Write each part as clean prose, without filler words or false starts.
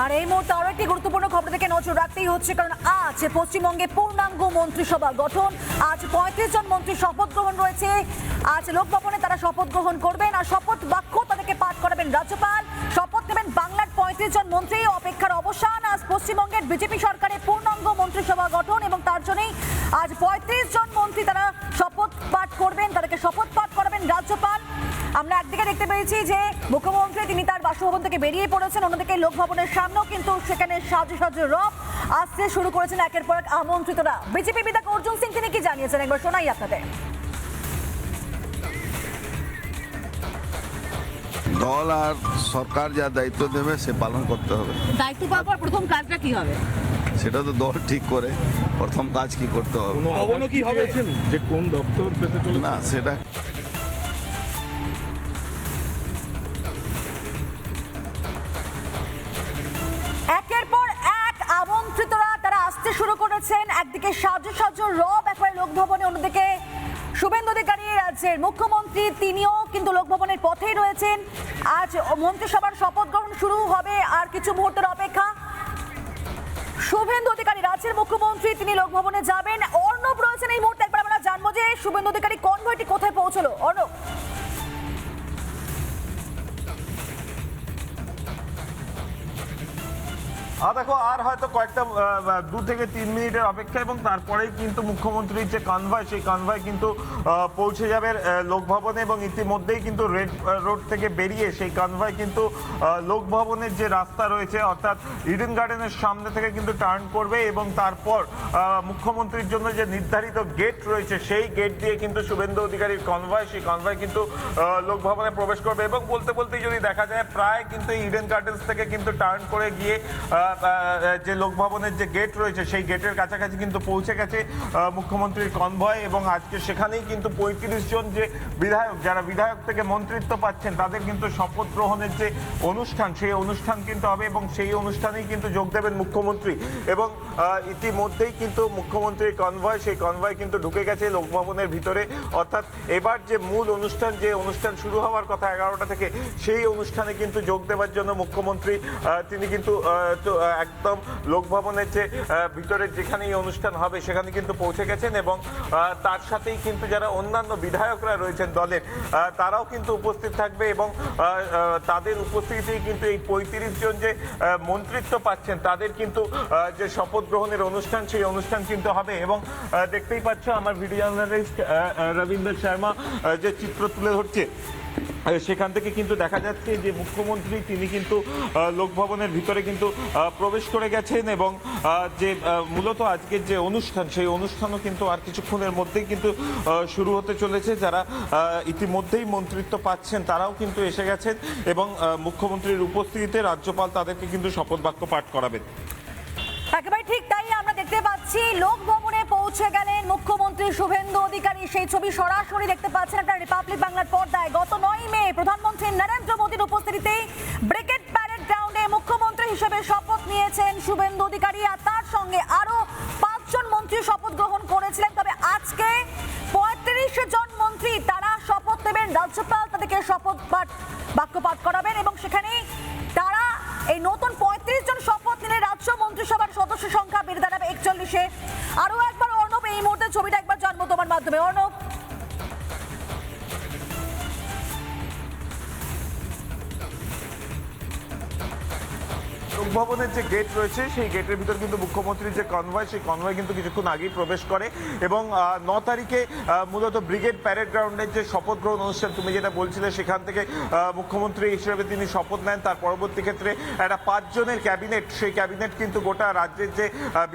আর এই মুহূর্তে আরো একটি গুরুত্বপূর্ণ খবর থেকে নজর রাখতেই হচ্ছে, কারণ আজ পশ্চিমবঙ্গে পূর্ণাঙ্গ মন্ত্রিসভা গঠন। আজ 35 জন মন্ত্রী শপথ গ্রহণ রয়েছে। আজ লোকভবনে তারা শপথ গ্রহণ করবেন, আর শপথ বাক্য তাদেরকে পাঠ করাবেন রাজ্যপাল। শপথ নেবেন বাংলার 35 জন মন্ত্রী। অপেক্ষার অবসান, আজ পশ্চিমবঙ্গের বিজেপি সরকারের পূর্ণাঙ্গ মন্ত্রিসভা গঠন এবং তার জন্যই আজ 35 জন মন্ত্রী তারা শপথ পাঠ করবেন, তাদেরকে শপথ পাঠ করাবেন রাজ্যপাল। আমরা একদিকে দেখতে পেয়েছি যে মুখ্যমন্ত্রী তিনি তার বাসভবন থেকে বেরিয়ে পড়েছেন, অন্যদিকে লোকভবনের সামনেও কিন্তু সেখানে সাজে সাজে রব আসতে শুরু করেছেন একের পর এক আমন্ত্রিতরা। বিজেপি বিধায়ক অর্জুন সিং তিনি কি জানিয়েছেন একবার শোনাই আপনাদের। দল আর সরকার যা দায়িত্ব দেবে সে পালন করতে হবে। দায়িত্ব পাওয়ার পর প্রথম কাজটা কি হবে সেটা তো দল ঠিক করে প্রথম কাজ কি করতে হবে। কখনো কি হবে যে কোন দপ্তর পেতে চলে না, সেটা একের পর এক আমন্ত্রিতরা তারা আসতে শুরু করেছেন। একদিকে সাজু সাজু রব একবারে লোকভবনে, অন্যদিকে শুভেন্দু অধিকারী রাজ্যের মুখ্যমন্ত্রী তিনিও কিন্তু লোকভবনের পথেই রয়েছেন। আজ মন্ত্রিসভার শপথ গ্রহণ শুরু হবে, আর কিছু মুহূর্তের অপেক্ষা। শুভেন্দু অধিকারী রাজ্যের মুখ্যমন্ত্রী তিনি লোকভবনে যাবেন। অর্ণব রয়েছেন এই মুহূর্তে, একবার আমরা জানবো যে শুভেন্দু অধিকারী কনভয়টি কোথায় পৌঁছলো। অর্ণব, দেখো আর হয়তো কয়েকটা 2 থেকে 3 মিনিটের অপেক্ষা এবং তারপরেই কিন্তু মুখ্যমন্ত্রীর যে কনভয় সেই কনভয় কিন্তু পৌঁছে যাবে লোকভবনে এবং ইতিমধ্যেই কিন্তু রেড রোড থেকে বেরিয়ে সেই কনভয় কিন্তু লোকভবনের যে রাস্তা রয়েছে অর্থাৎ ইডেন গার্ডেনের সামনে থেকে কিন্তু টার্ন করবে এবং তারপর মুখ্যমন্ত্রীর জন্য যে নির্ধারিত গেট রয়েছে সেই গেট দিয়ে কিন্তু শুভেন্দু অধিকারীর কনভয় সেই কনভয় কিন্তু লোকভবনে প্রবেশ করবে এবং বলতে বলতেই যদি দেখা যায় প্রায় কিন্তু ইডেন গার্ডেন্স থেকে কিন্তু টার্ন করে গিয়ে যে লোকভবনের যে গেট রয়েছে সেই গেটের কাছাকাছি কিন্তু পৌঁছে গেছে মুখ্যমন্ত্রীর কনভয় এবং আজকে সেখানেই কিন্তু 35 জন যে বিধায়ক যারা বিধায়ক থেকে মন্ত্রিত্ব পাচ্ছেন তাদের কিন্তু শপথ গ্রহণের যে অনুষ্ঠান সেই অনুষ্ঠান কিন্তু হবে এবং সেই অনুষ্ঠানেই কিন্তু যোগ দেবেন মুখ্যমন্ত্রী এবং ইতিমধ্যেই কিন্তু মুখ্যমন্ত্রীর কনভয় সেই কনভয় কিন্তু ঢুকে গেছে লোকভবনের ভিতরে। অর্থাৎ এবার যে মূল অনুষ্ঠান যে অনুষ্ঠান শুরু হওয়ার কথা 11টা থেকে সেই অনুষ্ঠানে কিন্তু যোগ দেওয়ার জন্য মুখ্যমন্ত্রী তিনি কিন্তু একদম লোকভবনের যে ভিতরে যেখানে এই অনুষ্ঠান হবে সেখানে কিন্তু পৌঁছে গেছেন এবং তার সাথেই কিন্তু যারা অন্যান্য বিধায়করা রয়েছেন দলের তারাও কিন্তু উপস্থিত থাকবে এবং তাদের উপস্থিতিতেই কিন্তু এই 35 জন যে মন্ত্রিত্ব পাচ্ছেন তাদের কিন্তু যে শপথ গ্রহণের অনুষ্ঠান সেই অনুষ্ঠান কিন্তু হবে এবং দেখতেই পাচ্ছ আমার ভিডিও জার্নালিস্ট রবীন্দ্র শর্মা যে চিত্র তুলে ধরছে সেখান থেকে কিন্তু দেখা যাচ্ছে যে মুখ্যমন্ত্রী তিনি কিন্তু লোকভবনের ভিতরে কিন্তু প্রবেশ করে গেছেন এবং যে মূলত আজকের যে অনুষ্ঠান সেই অনুষ্ঠানও কিন্তু আর কিছুক্ষণের মধ্যেই কিন্তু শুরু হতে চলেছে। যারা ইতিমধ্যেই মন্ত্রিত্ব পাচ্ছেন তারাও কিন্তু এসে গেছেন এবং মুখ্যমন্ত্রীর উপস্থিতিতে রাজ্যপাল তাদেরকে কিন্তু শপথ বাক্য পাঠ করাবেন। একেবারে ঠিক তাই আমরা দেখতে পাচ্ছি। লোকভবনে পৌঁছে গেলেন মুখ্যমন্ত্রী শুভেন্দু অধিকারী, সেই ছবি সরাসরি দেখতে পাচ্ছেন একটা রিপাবলিক বাংলার পর্দায়। গত 9 মে প্রধানমন্ত্রী নরেন্দ্র মোদীর উপস্থিতিতে ব্রিগেড প্যারেড গ্রাউন্ডে মুখ্যমন্ত্রী হিসেবে শপথ নিয়েছেন শুভেন্দু অধিকারী, আর তার সঙ্গে আরো 5 জন মন্ত্রী শপথ গ্রহণ করেছিলেন। তবে আজকে 35 জন মন্ত্রী তারা শপথ নেবেন, রাজ্যপাল তাদেরকে শপথ বাক্য পাঠ করাবেন এবং সেখানে তারা এই নতুন 35 জন শপথ নিলে রাজ্য মন্ত্রিসভার সদস্য সংখ্যা বেড়ে দাঁড়াবে 41-এ। আরো একবার অর্ণব এই মুহূর্তে ছবিটা একবার জানবো তোমার মাধ্যমে। অর্ণব, লোকভবনের যে গেট রয়েছে সেই গেটের ভিতর কিন্তু মুখ্যমন্ত্রীর যে কনভয় সেই কনভয় কিন্তু কিছুক্ষণ আগেই প্রবেশ করে এবং 9 তারিখে মূলত ব্রিগেড প্যারেড গ্রাউন্ডের যে শপথ গ্রহণ অনুষ্ঠান তুমি যেটা বলছিলে সেখান থেকে মুখ্যমন্ত্রী হিসেবে তিনি শপথ নেন। তার পরবর্তী ক্ষেত্রে একটা 5 জনের ক্যাবিনেট সেই ক্যাবিনেট কিন্তু গোটা রাজ্যের যে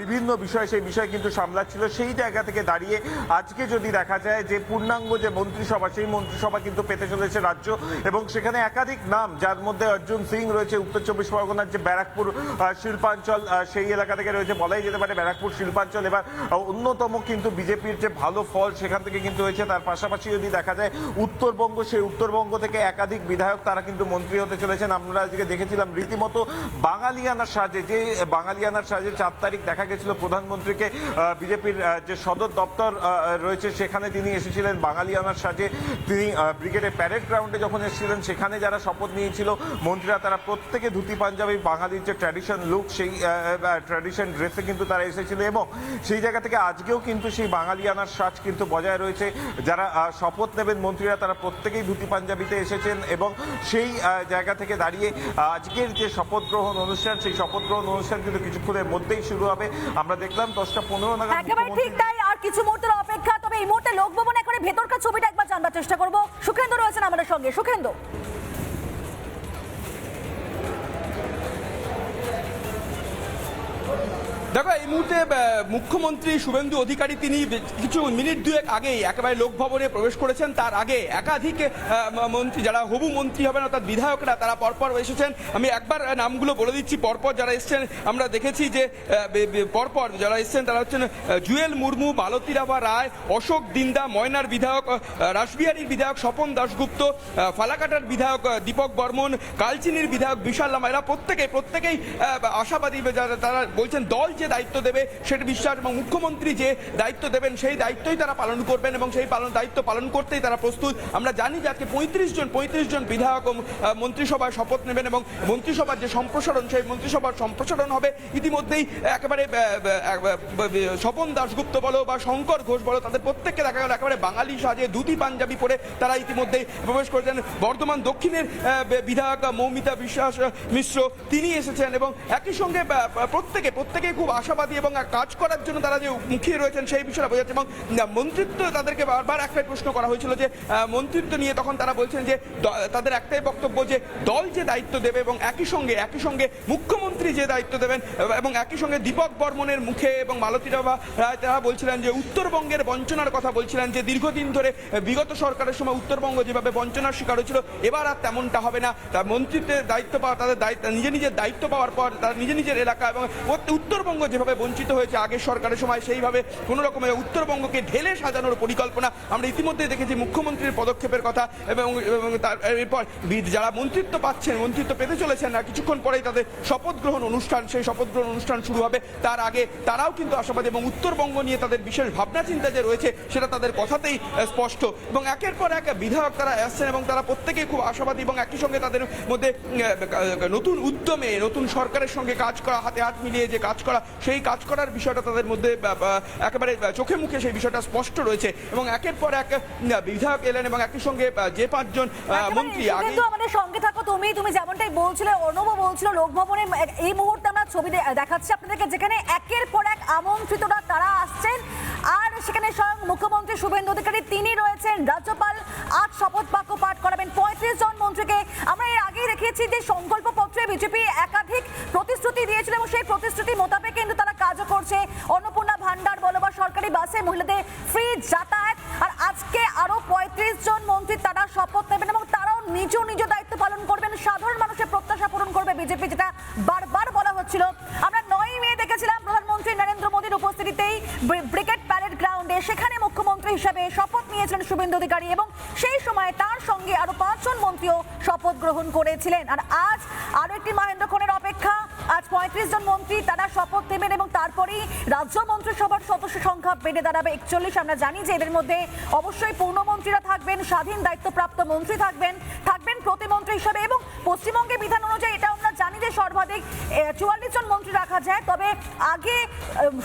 বিভিন্ন বিষয় সেই বিষয় কিন্তু সামলাচ্ছিল। সেই জায়গা থেকে দাঁড়িয়ে আজকে যদি দেখা যায় যে পূর্ণাঙ্গ যে মন্ত্রিসভা সেই মন্ত্রিসভা কিন্তু পেতে চলেছে রাজ্য এবং সেখানে একাধিক নাম যার মধ্যে অর্জুন সিং রয়েছে উত্তর 24 পরগনার যে ব্যারাকপুর শিল্পাঞ্চল সেই এলাকা থেকে রয়েছে, বলাই যেতে পারে ব্যারাকপুর শিল্পাঞ্চল এবার অন্যতম কিন্তু বিজেপির যে ভালো ফল সেখান থেকে কিন্তু হয়েছে। তার পাশাপাশি যদি দেখা যায় উত্তরবঙ্গ সেই উত্তরবঙ্গ থেকে একাধিক বিধায়ক তারা কিন্তু মন্ত্রী হতে চলেছেন। আমরা আজকে দেখেছিলাম রীতিমতো বাঙালিয়ানার সাজে, যে বাঙালিয়ানার সাজে 4 তারিখ দেখা গেছিল প্রধানমন্ত্রীকে বিজেপির যে সদর দপ্তর রয়েছে সেখানে তিনি এসেছিলেন বাঙালিয়ানার সাজে। তিনি ব্রিগেডের প্যারেড গ্রাউন্ডে যখন এসেছিলেন সেখানে যারা শপথ নিয়েছিল মন্ত্রীরা তারা প্রত্যেকে ধুতি পাঞ্জাবি বাঙালি বাঙালির যে ট্র্যাডিশন লুক, সেই ট্র্যাডিশন ড্রেসে কিন্তু তারা এসেছিল এবং সেই জায়গা থেকে আজকেও কিন্তু সেই বাঙালিয়ানার সাজ কিন্তু বজায় রয়েছে। যারা শপথ নেবেন মন্ত্রীরা তারা প্রত্যেকেই ধুতি পাঞ্জাবিতে এসেছেন এবং সেই জায়গা থেকে দাঁড়িয়ে আজকের যে শপথ গ্রহণ অনুষ্ঠান, সেই শপথ গ্রহণ অনুষ্ঠান কিন্তু কিছুক্ষণের মধ্যেই শুরু হবে। আমরা দেখলাম 10:15 নাগাদ। একেবারে ঠিক তাই, আর কিছু মুহূর্তের অপেক্ষা। তবে এই মুহূর্তে লোকভবন একেবারে ভেতরকার ছবিটা একবার জানবার চেষ্টা করব। সুখেন্দু রয়েছেন আমাদের সঙ্গে। সুখেন্দু, দেখো, এই মুহূর্তে মুখ্যমন্ত্রী শুভেন্দু অধিকারী তিনি কিছু মিনিট দুয়েক আগেই একেবারে লোকভবনে প্রবেশ করেছেন। তার আগে একাধিক মন্ত্রী, যারা হবু মন্ত্রী হবেন অর্থাৎ বিধায়করা, তারা পরপর এসেছেন। আমি একবার নামগুলো বলে দিচ্ছি। পরপর যারা এসছেন আমরা দেখেছি যে পরপর যারা এসছেন তারা হচ্ছেন জুয়েল মুর্মু, মালতী রাভা রায়, অশোক দিন্দা, ময়নার বিধায়ক রাসবিহারীর বিধায়ক স্বপন দাশগুপ্ত, ফালাকাটার বিধায়ক দীপক বর্মন, কালচিনির বিধায়ক বিশাল লামা। এরা প্রত্যেকেই আশাবাদী। তারা বলছেন দল যে দায়িত্ব দেবে সেটা বিশ্বাস, এবং মুখ্যমন্ত্রী যে দায়িত্ব দেবেন সেই দায়িত্বই তারা পালন করবেন এবং সেই দায়িত্ব পালন করতেই তারা প্রস্তুত। আমরা জানি যে আজকে 35 জন বিধায়ক মন্ত্রিসভায় শপথ নেবেন এবং মন্ত্রিসভার যে সম্প্রসারণ, সেই মন্ত্রিসভার সম্প্রসারণ হবে। ইতিমধ্যেই একেবারে স্বপন দাশগুপ্ত বলো বা শঙ্কর ঘোষ বলো, তাদের প্রত্যেককে দেখা গেল একেবারে বাঙালি সাজে ধুতি পাঞ্জাবি পরে তারা ইতিমধ্যেই প্রবেশ করেছেন। বর্ধমান দক্ষিণের বিধায়ক মৌমিতা বিশ্বাস মিশ্র তিনি এসেছেন এবং একই সঙ্গে প্রত্যেকে খুব আশাবাদী এবং কাজ করার জন্য তারা যে মুখিয়ে রয়েছেন সেই বিষয়টা বোঝাচ্ছে। এবং মন্ত্রিত্ব তাদেরকে বারবার একটাই প্রশ্ন করা হয়েছিল যে মন্ত্রিত্ব নিয়ে, তখন তারা বলছেন যে তাদের একটাই বক্তব্য যে দল যে দায়িত্ব দেবে এবং একই সঙ্গে মুখ্যমন্ত্রী যে দায়িত্ব দেবেন এবং একই সঙ্গে দীপক বর্মনের মুখে এবং মালতী রাভা রায় তারা বলছিলেন যে উত্তরবঙ্গের বঞ্চনার কথা বলছিলেন, যে দীর্ঘদিন ধরে বিগত সরকারের সময় উত্তরবঙ্গ যেভাবে বঞ্চনার শিকার হয়েছিল এবার আর তেমনটা হবে না। তার মন্ত্রিত্বের দায়িত্ব পাওয়া, তাদের নিজের দায়িত্ব পাওয়ার পর তার নিজের এলাকা এবং উত্তরবঙ্গ যেভাবে বঞ্চিত হয়েছে আগের সরকারের সময়, সেইভাবে কোনো রকমের উত্তরবঙ্গকে ঢেলে সাজানোর পরিকল্পনা আমরা ইতিমধ্যে দেখেছি মুখ্যমন্ত্রীর পদক্ষেপের কথা। এবং এরপর যারা মন্ত্রিত্ব পাচ্ছেন, মন্ত্রিত্ব পেতে চলেছেন না, কিছুক্ষণ পরেই তাদের শপথ গ্রহণ অনুষ্ঠান, সেই শপথ গ্রহণ অনুষ্ঠান শুরু হবে। তার আগে তারাও কিন্তু আশাবাদী এবং উত্তরবঙ্গ নিয়ে তাদের বিশেষ ভাবনা চিন্তা যে রয়েছে সেটা তাদের কথাতেই স্পষ্ট। এবং একের পর এক বিধায়ক তারা আসছেন এবং তারা প্রত্যেকেই খুব আশাবাদী এবং একই সঙ্গে তাদের মধ্যে নতুন উদ্যমে, নতুন সরকারের সঙ্গে কাজ করা, হাতে হাত মিলিয়ে যে কাজ করা, সেই কাজ করার বিষয়টা তাদের মধ্যে একেবারে চোখে মুখে সেই বিষয়টা স্পষ্ট রয়েছে। এবং একের পর এক বিধায়ক এলেন এবং একই সঙ্গে যে 5 জন মন্ত্রী আমাদের সঙ্গে থাকো। তুমি যেমনটাই বলছিলে, অনুভব বলছিল লোকভবনে এই মুহূর্তে আমরা ছবি দেখাচ্ছি আপনাদেরকে, যেখানে একের পর এক আমন্ত্রিতরা তারা আসছেন। আর সেখানে স্বয়ং মুখ্যমন্ত্রী শুভেন্দু অধিকারী তিনি রয়েছেন। রাজ্যপাল আজ শপথ বাক্য পাঠ করাবেন 35 জন মন্ত্রীকে। আমরা এর আগেই দেখিয়েছি যে সংকল্প পত্রে বিজেপি একাধিক প্রতিশ্রুতি দিয়েছিল এবং সেই প্রতিশ্রুতি মোতাবেক কিন্তু তারা কাজও করছে। অন্নপূর্ণা ভান্ডার বলো বা সরকারি বাসে মহিলাদের ফ্রি যাতায়াত। আর আজকে আরো 35 জন মন্ত্রী তারা শপথ নেবেন এবং তারাও নিজ দায়িত্ব পালন করবেন, সাধারণ মানুষের প্রত্যাশা পূরণ করবে বিজেপি, যেটা বারবার বলা হচ্ছিল। আমরা 9ই মে দেখেছিলাম প্রধানমন্ত্রী নরেন্দ্র মোদীর উপস্থিতিতেই ব্রিগেড প্যারেড গ্রাউন্ডে, সেখানে মুখ্যমন্ত্রী হিসেবে শপথ নিয়েছিলেন শুভেন্দু অধিকারী এবং সেই সময় তার সঙ্গে আরো 5 জন মন্ত্রীও শপথ গ্রহণ করেছিলেন। আর আজ আরো একটি মহেন্দ্রক্ষণের অপেক্ষা। আজ 35 জন মন্ত্রী তারা শপথ নেবেন এবং তারপরেই রাজ্য মন্ত্রিসভার সদস্য সংখ্যা বেড়ে দাঁড়াবে 41। আমরা জানি যে এদের মধ্যে অবশ্যই পূর্ণমন্ত্রীরা থাকবেন, স্বাধীন দায়িত্বপ্রাপ্ত মন্ত্রী থাকবেন প্রতিমন্ত্রী হিসেবে। এবং পশ্চিমবঙ্গের বিধান অনুযায়ী এটা আমরা জানি যে সর্বাধিক 44 জন মন্ত্রী রাখা যায়। তবে আগে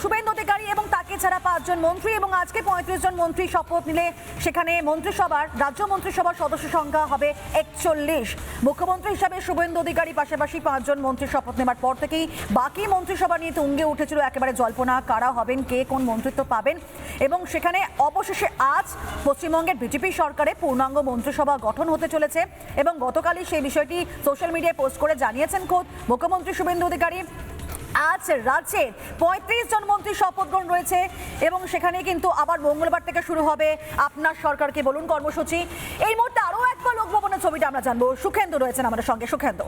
শুভেন্দু অধিকারী এবং তাকে ছাড়া 5 জন মন্ত্রী এবং আজকে 35 জন মন্ত্রী শপথ নিলে সেখানে রাজ্য মন্ত্রিসভার সদস্য সংখ্যা হবে 41। মুখ্যমন্ত্রী হিসাবে শুভেন্দু অধিকারী পাশাপাশি 5 জন মন্ত্রী শপথ নেবার পর থেকেই বাকি মন্ত্রিসভা নিয়ে তুঙ্গে উঠেছিল একেবারে জল্পনা, কারা হবেন, কে কোন মন্ত্রিত্ব পাবেন। এবং সেখানে অবশেষে আজ পশ্চিমবঙ্গের বিজেপি সরকারে পূর্ণাঙ্গ মন্ত্রিসভা গঠন হতে চলেছে এবং গতকালই সেই বিষয়টি সোশ্যাল মিডিয়ায় পোস্ট করে জানিয়েছেন খোদ মুখ্যমন্ত্রী শুভেন্দু অধিকারী। আজ রাজ্যের 35 জন মন্ত্রী শপথ গ্রহণ রয়েছে এবং সেখানে কিন্তু আবার মঙ্গলবার থেকে শুরু হবে আপনার সরকারকে বলুন কর্মসূচি। এই মুহূর্তে আরো একবার লোকভবনের ছবিটা আমরা জানবো। সুখেন্দু রয়েছেন আমাদের সঙ্গে। সুখেন্দু,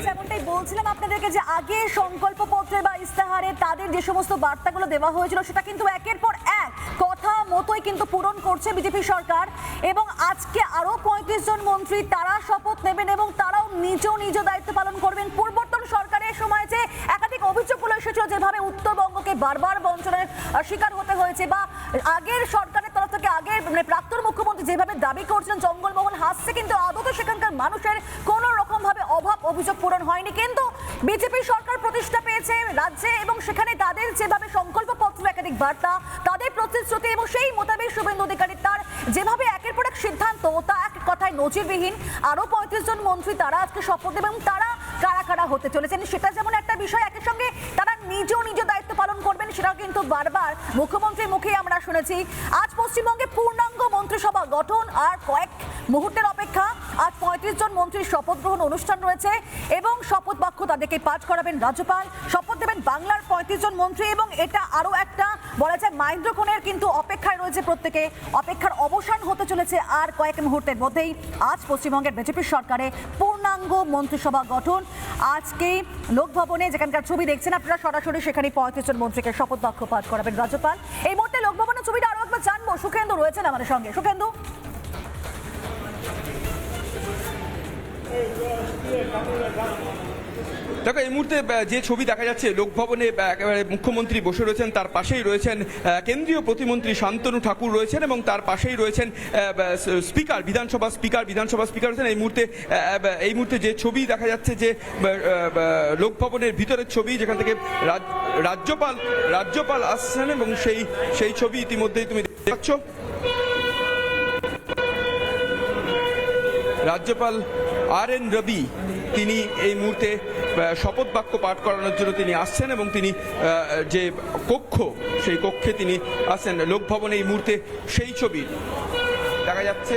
যেমনটাই বলছিলাম আপনাদেরকে যে আগে সংকল্প পত্রে বা ইস্তেহারে তাদের যে সমস্ত বার্তাগুলো দেওয়া হয়েছিল সেটা কিন্তু একের পর এক কথা মতোই কিন্তু পূরণ করছে বিজেপি সরকার। এবং আজকে আরো 35 জন মন্ত্রী তারা শপথ নেবেন এবং তারাও নিজ দায়িত্ব পালন করবেন। পূর্বতন সরকারের সময় যে একাধিক অভিযোগগুলো এসেছিল, যেভাবে উত্তরবঙ্গকে বারবার বঞ্চনার শিকার হতে করতে হয়েছে, বা আগের সরকারের তরফ থেকে আগের মানে প্রাক্তন মুখ্যমন্ত্রী যেভাবে দাবি করছেন জঙ্গলমহল হাসছে, কিন্তু আদৌ তো সেখানকার মানুষের কোনো রকম ভাবে অভাব অভিযোগ পূরণ হয়নি। কিন্তু বিজেপি সরকার প্রতিষ্ঠা পেয়েছে রাজ্যে এবং সেখানে তাদের যেভাবে সংকল্পপত্র, একাধিক বার্তা, তাদের প্রতিশ্রুতি এবং সেই মোতাবেক শুভেন্দু অধিকারী তার যেভাবে একের পর এক সিদ্ধান্ত, তা এক কথায় নজিরবিহীন। আরো 35 জন মন্ত্রী তারা আজকে শপথ এবং তারা কারা কারা হতে চলেছেন সেটা যেমন একটা বিষয়, একই সঙ্গে তারা নিজ দায়িত্ব পালন করবেন সেটাও কিন্তু বারবার মুখ্যমন্ত্রীর মুখে আমরা শুনেছি। আজ পশ্চিমবঙ্গে পূর্ণাঙ্গ মন্ত্রিসভা গঠন, আর কয়েক মুহূর্তের অপেক্ষা। আজ 35 জন মন্ত্রীর শপথ গ্রহণ অনুষ্ঠান রয়েছে এবং শপথ বাক্য তাদেরকে পাঠ করাবেন রাজ্যপাল, শপথ দেবেন বাংলার 35 জন মন্ত্রী এবং এটা আরো একটা বলা যায় মাইন্দ্রকোণের কিন্তু অপেক্ষায় রয়েছে প্রত্যেকে। অপেক্ষার অবসান হতে চলেছে আর কয়েক মুহূর্তের মধ্যেই। আজ পশ্চিমবঙ্গের বিজেপি সরকারে পূর্ণাঙ্গ মন্ত্রিসভা গঠন। আজকে লোকভবনে যেখানকার ছবি দেখছেন আপনারা সরাসরি, সেখানে 35 জন মন্ত্রীকে শপথ বাক্য পাঠ করাবেন রাজ্যপাল। এই মুহূর্তে লোকভবনের ছবিটা আরো একবার জানবো, সুখেন্দু রয়েছেন আমাদের সঙ্গে। সুখেন্দু, দেখো এই মুহূর্তে যে ছবি দেখা যাচ্ছে লোকভবনে একেবারে মুখ্যমন্ত্রী বসে রয়েছেন, তার পাশেই রয়েছেন কেন্দ্রীয় প্রতিমন্ত্রী শান্তনু ঠাকুর রয়েছেন এবং তার পাশেই রয়েছেন স্পিকার বিধানসভা স্পিকার রয়েছেন। এই মুহূর্তে যে ছবি দেখা যাচ্ছে যে লোকভবনের ভিতরের ছবি, যেখান থেকে রাজ্যপাল আসছেন এবং সেই ছবি ইতিমধ্যেই তুমি দেখতে পাচ্ছ। রাজ্যপাল RN রবি তিনি এই মুহূর্তে শপথ বাক্য পাঠ করানোর জন্য তিনি আসছেন এবং তিনি যে কক্ষ, সেই কক্ষে তিনি আসছেন। লোকভবনে এই মুহূর্তে সেই ছবি দেখা যাচ্ছে।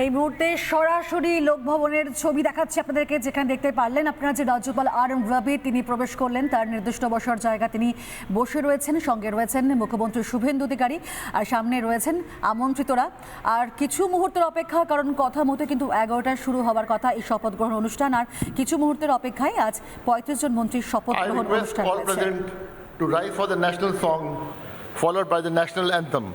এই মুহূর্তে সরাসরি লোকভবনের ছবি দেখাচ্ছে আপনাদেরকে, যেখানে দেখতে পারলেন আপনারা যে রাজ্যপাল RN রবি তিনি প্রবেশ করলেন, তার নির্দিষ্ট বসার জায়গা তিনি বসে রয়েছেন। সঙ্গে রয়েছেন মুখ্যমন্ত্রী শুভেন্দু অধিকারী আর সামনে রয়েছেন আমন্ত্রিতরা। আর কিছু মুহূর্তের অপেক্ষা, কারণ কথা মতো কিন্তু 11টায় শুরু হওয়ার কথা এই শপথ গ্রহণ অনুষ্ঠান। আর কিছু মুহূর্তের অপেক্ষায় আজ 35 জন মন্ত্রীর শপথ গ্রহণ অনুষ্ঠান রয়েছে। To rise for the national song followed by the national anthem.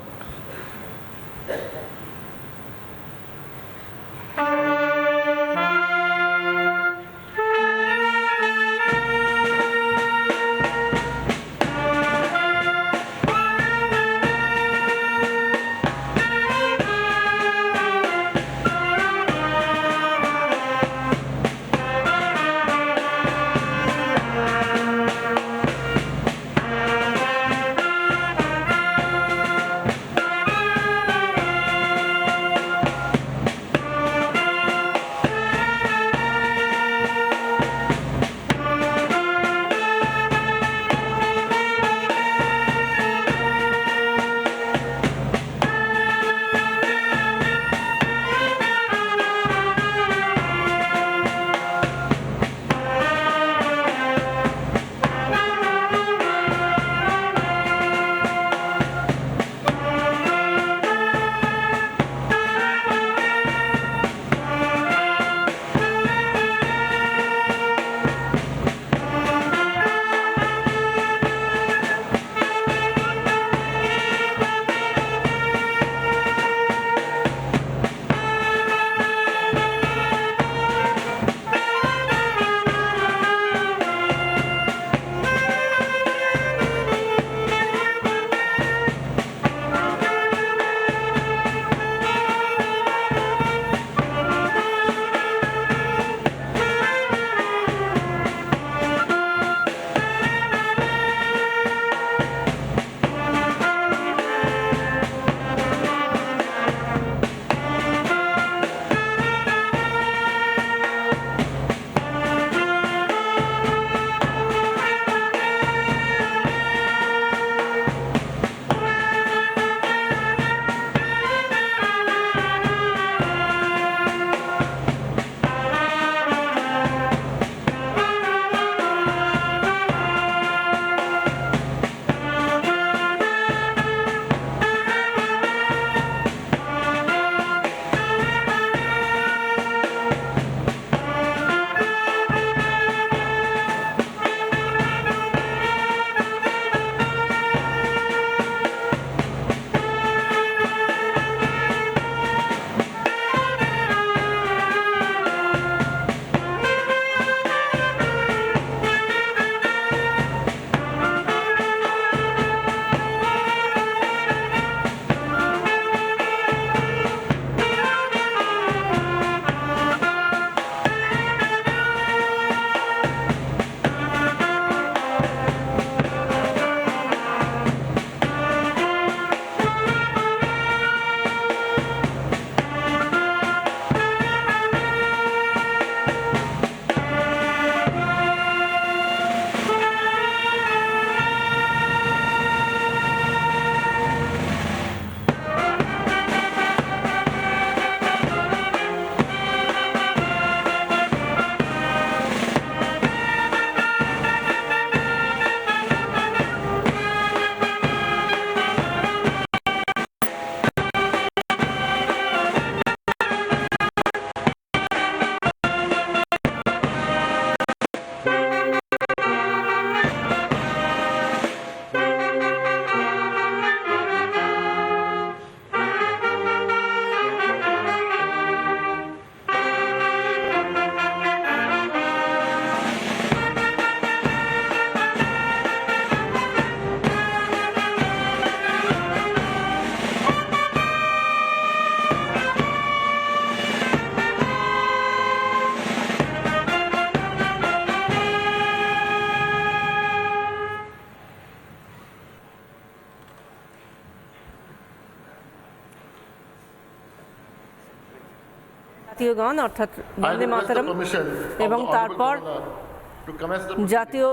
জাতীয় গান অর্থাৎ I Vande request the Mataram permission of the এবং Honorable তারপর Governor to commence the জাতীয়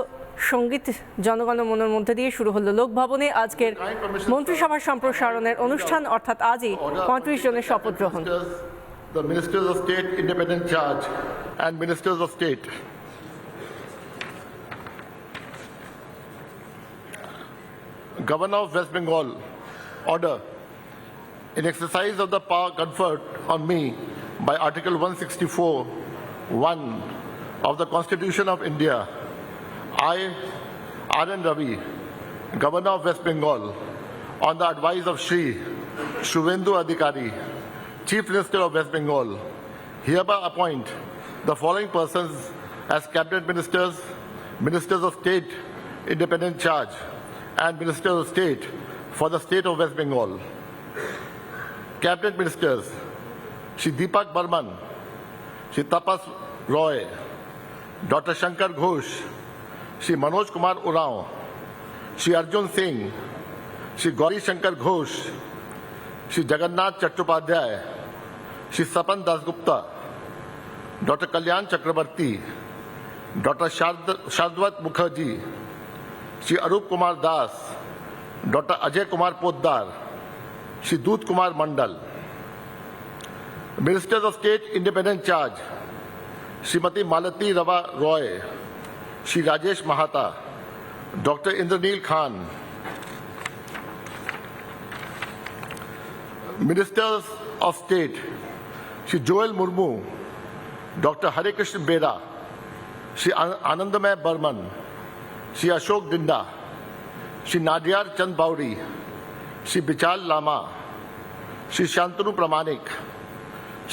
সঙ্গীত জনগণমনের মধ্যে দিয়ে শুরু হলো লোকভবনে আজকের মন্ত্রিসভার সম্প্রসারণের অনুষ্ঠান, অর্থাৎ আজই 35 জনের শপথ গ্রহণ। The Ministers of State Independent Charge and Ministers of State. Governor of West Bengal, order. In exercise of the power conferred on me by Article 164(1) of the Constitution of India, I, R.N. Ravi, Governor of West Bengal, on the advice of Shri Shuvendu Adhikari, Chief Minister of West Bengal, hereby appoint the following persons as Cabinet Ministers, Ministers of State, Independent Charge, and Ministers of State for the State of West Bengal. Cabinet Ministers, Shri Deepak Burman, Shri Tapas Roy, Dr. Shankar Ghosh, Shri Manoj Kumar Urao, Shri Arjun Singh, Shri Gauri Shankar Ghosh, Shri Jagannath Chattopadhyay, Shri Sapan Dasgupta, Dr. Kalyan Chakrabarti, Dr. Shardwat Mukherjee, Shri Arup Kumar Das, Dr. Ajay Kumar Poddar, Shri Dut Kumar Mandal. Ministers of State Independent Charge, Srimati Malati Rava Roy, Shri Rajesh Mahata, Dr. Indraneel Khan. Ministers of State, Shri Joel Murmu, Dr. Hare Krishna Bera, Shri Anandamay Burman, Shri Ashok Dinda, Shri Nadiyar Chand Bauri, Shri Bichal Lama, Shri Shantanu Pramanik,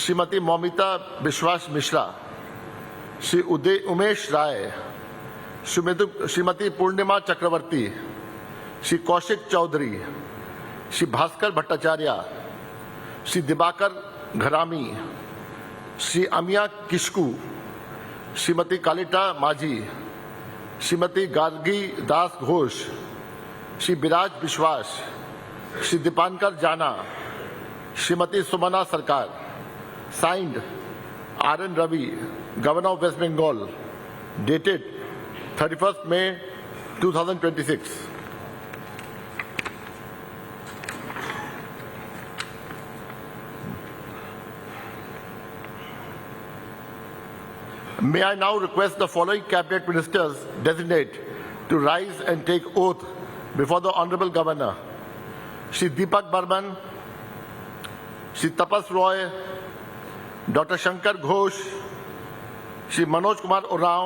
Srimati Momita Bishwas Mishra, Shri Umesh Rai, Srimati Purnima Chakravarti, Shri Kaushik Chaudhary, Shri Bhaskar Bhattacharya, Shri Dibakar Gharami, Shri Amia Kishku, Srimati Kalita Maji, Srimati Gargi Das Ghosh, Shri Biraj Bishwas, Shri Dipankar Jana, Srimati Sumana Sarkar. Signed, R.N. Ravi, Governor of West Bengal, dated 31st May 2026. May I now request the following Cabinet Ministers designate to rise and take oath before the Honorable Governor. Shri Deepak Burman, Shri Tapas Roy, Dr. Shankar Ghosh, Shri Manoj Kumar Urao,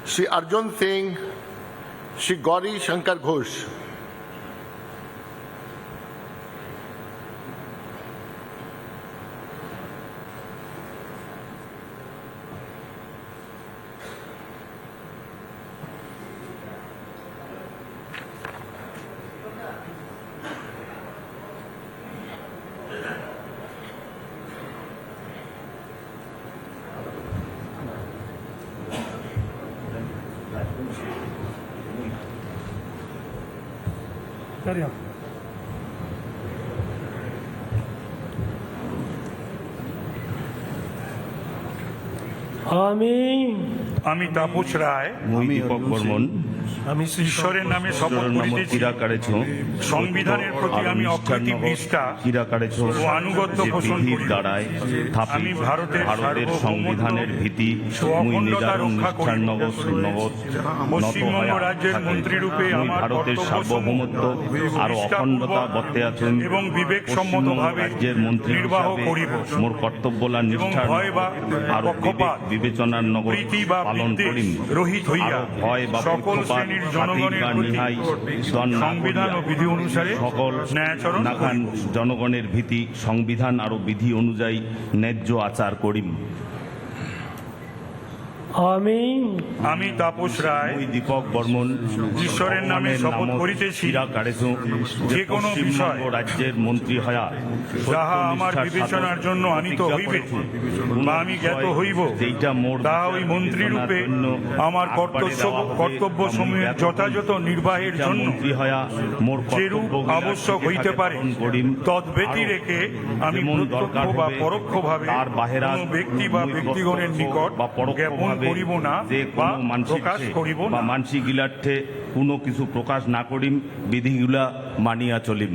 Shri Arjun Singh, Shri Gauri Shankar Ghosh. আমি তাপস রায়, আমি দীপক বর্মন, আমি ঈশ্বরের নামে শপথ করিতেছি সংবিধানের প্রতি আমি অকৃতি নিষ্ঠা ও আনুগত্য পোষণ করিব। আমি ভারতের সংবিধানের ভীতি ও অখণ্ডতা রক্ষা করিব। পশ্চিমবঙ্গ রাজ্যের মন্ত্রীরূপে আমার ভারতের সার্বভৌমত্ব আর অখণ্ডতা বর্তে আছেন এবং বিবেকসম্মতভাবে নির্বাহ করিব। মোর কর্তব্যলা নিষ্ঠার আর বিবেচনার নগর পালন করিম। রহিত হইয়া ভয় বা সকল শ্রেণীর জনগণের প্রতি সংবিধান ও বিধি অনুসারে সকল ন্যায়াচরণ নাখান জনগণের ভীতি সংবিধান আর বিধি অনুযায়ী ন্যায্য আচার করিম। আমি তাপস রায় ওই দীপক বর্মন ঈশ্বরের নামে শপথ করিতেছি যে কোনো বিষয় রাজ্যের মন্ত্রী হয়া যাহা আমার বিবেচনার জন্য আনিত হইবে বা আমি জ্ঞাত হইব তাহা ওই মন্ত্রী রূপে আমার কর্তব্য সমূহের যথাযথ নির্বাহের জন্য যেরূপ আবশ্যক হইতে পারে তদ্ব্যতি রেখে আমি প্রত্যক্ষ বা পরোক্ষভাবে কোনো ব্যক্তি বা ব্যক্তিগণের নিকট জ্ঞাপন করিব না বা প্রকাশ করিব না। মানসিক গিলার্থে কোনো কিছু প্রকাশ না করিম, বিধিগুলা মানিয়া চলিম।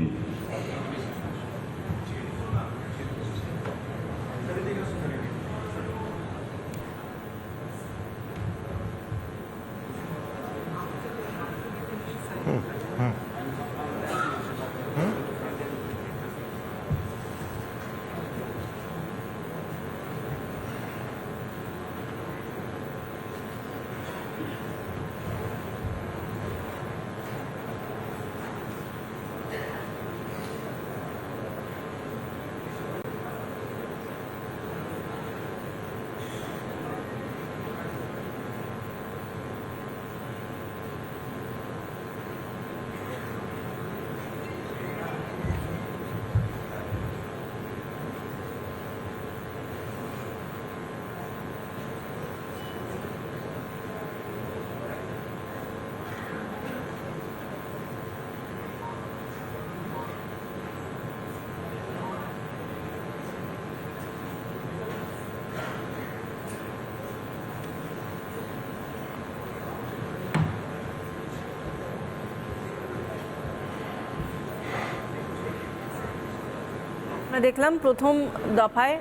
আমরা দেখলাম প্রথম দফায়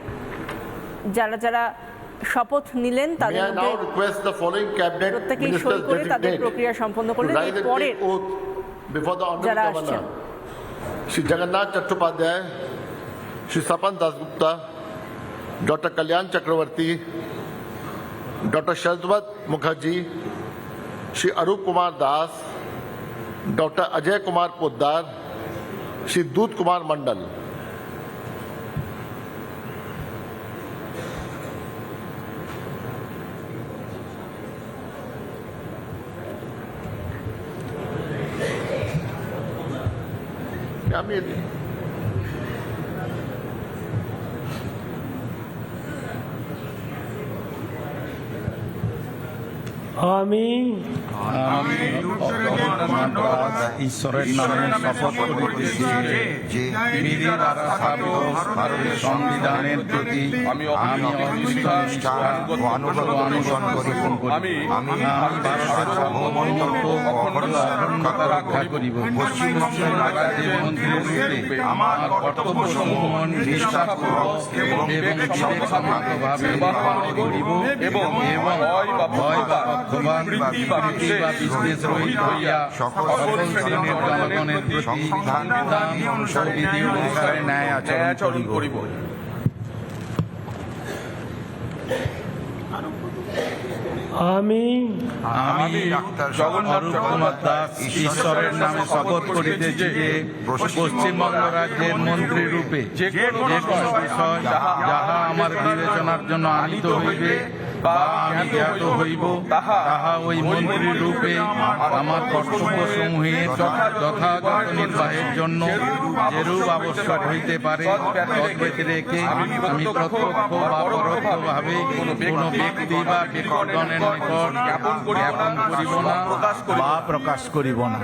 যারা যারা শপথ নিলেন তাদের May I now request the following cabinet প্রত্যেকেই সই ministers করে তাদের designate প্রক্রিয়া সম্পন্ন to করলেন। rise and এরপরে take oath before the Honorable যারা Governor. আসছেন Shri Jagannath Chattopadhyay, Shri Sapan Dasgupta, Dr. Kalyan Chakravarti, Dr. Shardvat Mukherjee, Shri Arup Kumar Das, Dr. Ajay Kumar Poddar, Shri Dut Kumar Mandal. আমি ঈশ্বরের নামে শপথ করিতেছি যে বিধি দ্বারা স্থাপিত ভারতের সংবিধানের প্রতি আমি অনিষ্ঠা ও অনুসরণ করিব। আমি ভারতের সার্বভৌমত্ব ও অখণ্ডতা রক্ষা করিব। পশ্চিমবঙ্গ রাজ্যের মন্ত্রী আমার কর্তব্যসমূহ নিষ্ঠাপূর্বক এবং বিবেচনাভাবে পালন করিব এবং ভয় বা পক্ষপাত বৃত্তি বা বিদ্বেষ রহিত হইয়া সকল শ্রেণীর জনগণের প্রতি সংবিধান ও বিধি অনুসারে ন্যায় আচরণ করিব। আমি অরূপ কুমার দাস ঈশ্বরের নামে শপথ করিতেছি যে পশ্চিমবঙ্গ রাজ্যের মন্ত্রী রূপে যে কোনো বিষয় যাহা আমার বিবেচনার জন্য আনিত হইবে বা আমি জ্ঞাত হইব তাহা ওই মন্ত্রী রূপে আমার কর্তব্যসমূহের যথাযথ নির্বাহের জন্য যেরূপ আবশ্যক হইতে পারে তদ্ব্যতি রেখে আমি প্রত্যক্ষ বা পরোক্ষভাবে কোনো ব্যক্তি বা ব্যক্তিগণের নিকট জ্ঞাপন করিব না বা প্রকাশ করিব না।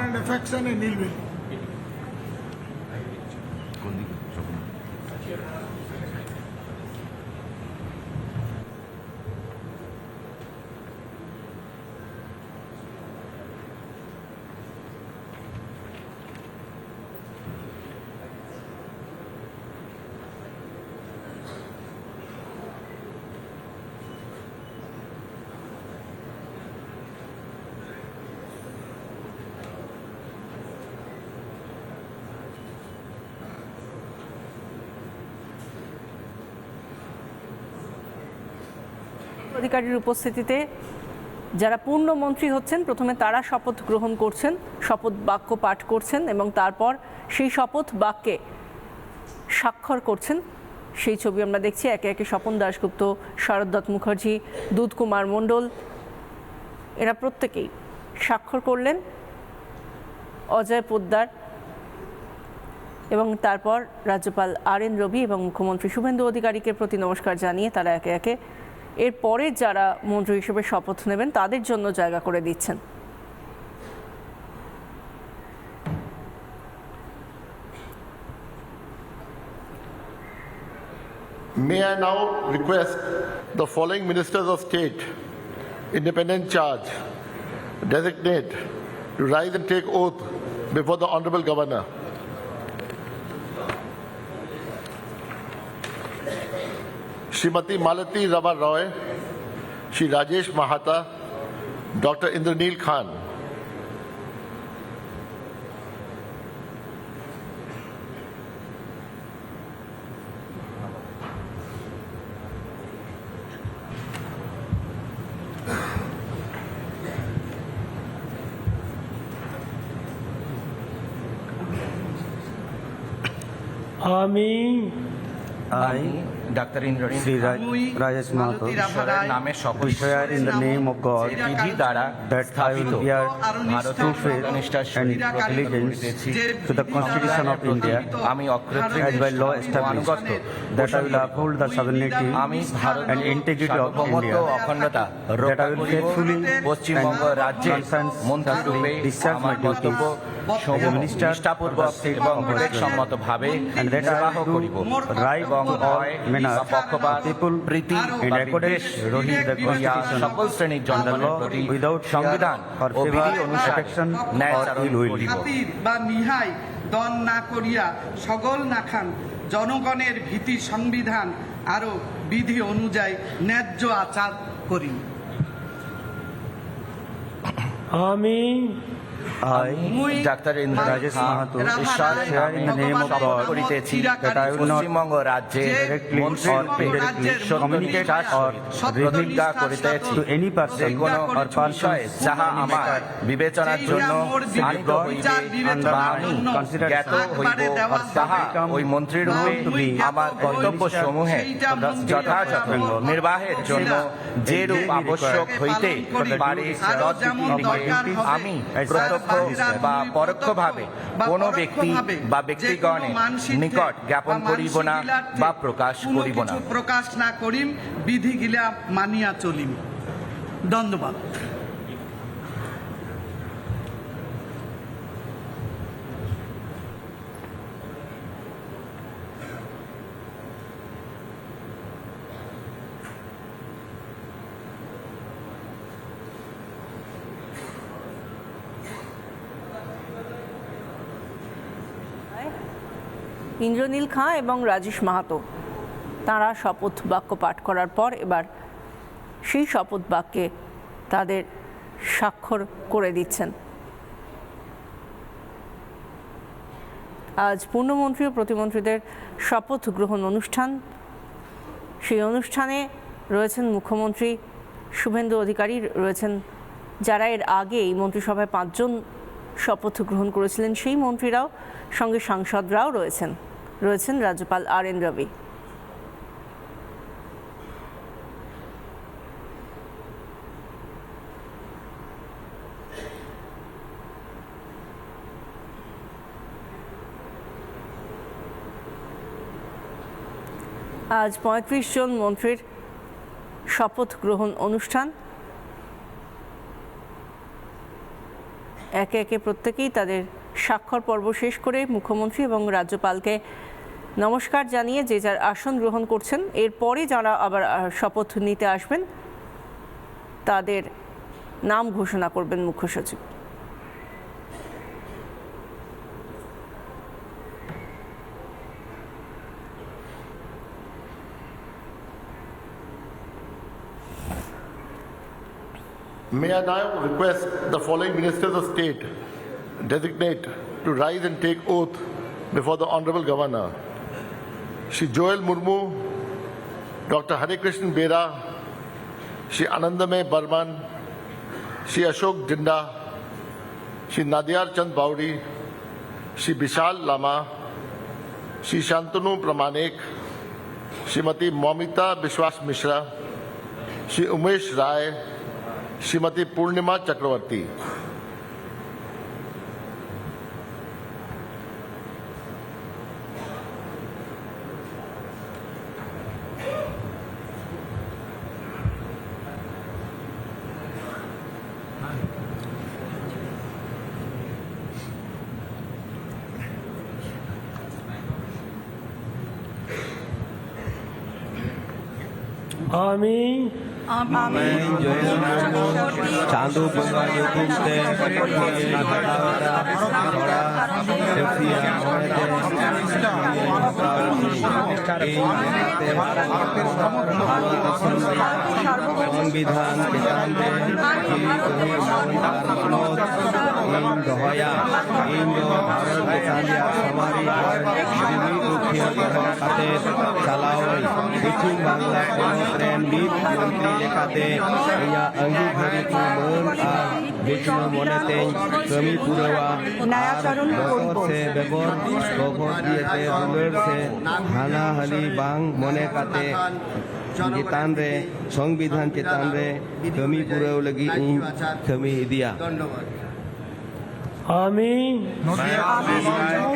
অধিকারীর উপস্থিতিতে যারা পূর্ণমন্ত্রী হচ্ছেন প্রথমে তারা শপথ গ্রহণ করছেন, শপথ বাক্য পাঠ করছেন এবং তারপর সেই শপথ বাক্যে স্বাক্ষর করছেন সেই ছবি আমরা দেখছি। একে একে স্বপন দাশগুপ্ত, শারদ দত্ত মুখার্জি, দুধ কুমার মণ্ডল, এরা প্রত্যেকেই স্বাক্ষর করলেন। অজয় পোদ্দার এবং তারপর রাজ্যপাল RN রবি এবং মুখ্যমন্ত্রী শুভেন্দু অধিকারীকে প্রতি নমস্কার জানিয়ে তারা একে একে এরপরে যারা মন্ত্রী হিসেবে শপথ নেবেন তাদের জন্য জায়গা করে দিচ্ছেন। May I now request the following ministers of state, independent charge, designate, to rise and take oath before the Honorable Governor. Srimati Malati Rama Roy, Shri Rajesh Mahata, Dr. Indraneel Khan. আমি doctor Indranil Shri Rajesh Mahato ঈশ্বরের নামে শপথ swear in the name of God বিধি দ্বারা that I will bear ভারতীয় true faith নিষ্ঠার and সহিত allegiance to the Constitution of India আমি অকৃত্রিম as by law established, that I will uphold the sovereignty আমি ভারত and integrity of সার্বভৌমত্ব India, ও অখণ্ডতা that রক্ষা I will করিব faithfully পশ্চিমবঙ্গ and রাজ্যের মন্ত্রী রূপে discharge my আমার কর্তব্য as a minister নিষ্ঠাপূর্বক of the state এবং of বিবেকসম্মতভাবে and that I নির্বাহ will করিব do right এবং to all ভয় manners বা পক্ষপাত of people প্রীতি in বা accordance বিদ্বেষ with the করিয়া Constitution সকল শ্রেণীর and the জনগণের law প্রতি without সংবিধান or ও বিধি favor, অনুসারে affection ন্যায় or আচরণ ill will. করিব। খাতির বা নিহাই দন না করিয়া সকল নাখান জনগণের ভীতি সংবিধান আরো বিধি অনুযায়ী ন্যায্য আচার করি। আমি ডাক্তার ইন্দ্রনীল Rajesh খান Mahato, ঈশ্বর swear in the name of শপথ God করিতেছি that I will not Paschimbanga রাজ্যের directly মন্ত্রী or রূপে indirectly communicate or প্রতিজ্ঞা করিতেছি to any person যে কোনো or বিষয়ে persons যাহা আমার বিবেচনার জন্য আনিত হইবে বা আমি জ্ঞাত হইব তাহা ওই মন্ত্রী রূপে আমার কর্তব্য সমূহে যথাযথ নির্বাহের জন্য যে রূপ আবশ্যক হইতে পারে তদ্বিধিকে আমি প্রত্যক্ষ বা পরোক্ষভাবে কোনো ব্যক্তি বা ব্যক্তিগণের নিকট জ্ঞাপন করিব না বা প্রকাশ করিব না। প্রকাশ না করিম, বিধি গিলা মানিয়া চলিম। ধন্যবাদ। ইন্দ্রনীল খাঁ এবং রাজেশ মাহাতো তারা শপথ বাক্য পাঠ করার পর এবার সেই শপথ বাক্যে তাদের স্বাক্ষর করে দিচ্ছেন। আজ পূর্ণমন্ত্রী ও প্রতিমন্ত্রীদের শপথ গ্রহণ অনুষ্ঠান। সেই অনুষ্ঠানে রয়েছেন মুখ্যমন্ত্রী শুভেন্দু অধিকারী, রয়েছেন যারা এর আগে এই মন্ত্রিসভায় 5 জন শপথ গ্রহণ করেছিলেন সেই মন্ত্রীরাও, সঙ্গে সাংসদরাও রয়েছেন রাজ্যপাল RN রবি। আজ 35 জন মন্ত্রীর শপথ গ্রহণ অনুষ্ঠান। একে একে প্রত্যেকেই তাদের স্বাক্ষর পর্ব শেষ করে মুখ্যমন্ত্রী এবং রাজ্যপালকে নমস্কার জানিয়ে যে যার আসন গ্রহণ করছেন। এরপরে যারা আবার শপথ নিতে আসবেন তাদের নাম ঘোষণা করবেন মুখ্য সচিব। May I now request the following ministers of state designate to rise and take oath before the Honorable Governor. Shri Joel Murmu, Dr. Hare Krishnan Bera, Shri Anandamay Barman, Shri Ashok Jinda, Shri Nadiyar Chand Bauri, Shri Bishal Lama, Shri Shantanu Pramanik, Shrimati Moumita विश्वास मिश्रा, श्री उमेश राय, श्रीमती पूर्णिमा चक्रवर्ती। আমি চাঁদু সংবিধান দহয়া চালাওই কিছু Bangla train মন্ত্রী লেখাতে अंगीभूत मन और बेचना मनेते कमी पुरवा न्यायाचरण से बेगर बभर दिएते दुलर से हाना हाली बांग मने काते चेतान रे संविधान चेतान रे कमी पुरव लगी इन कमी दिया আমি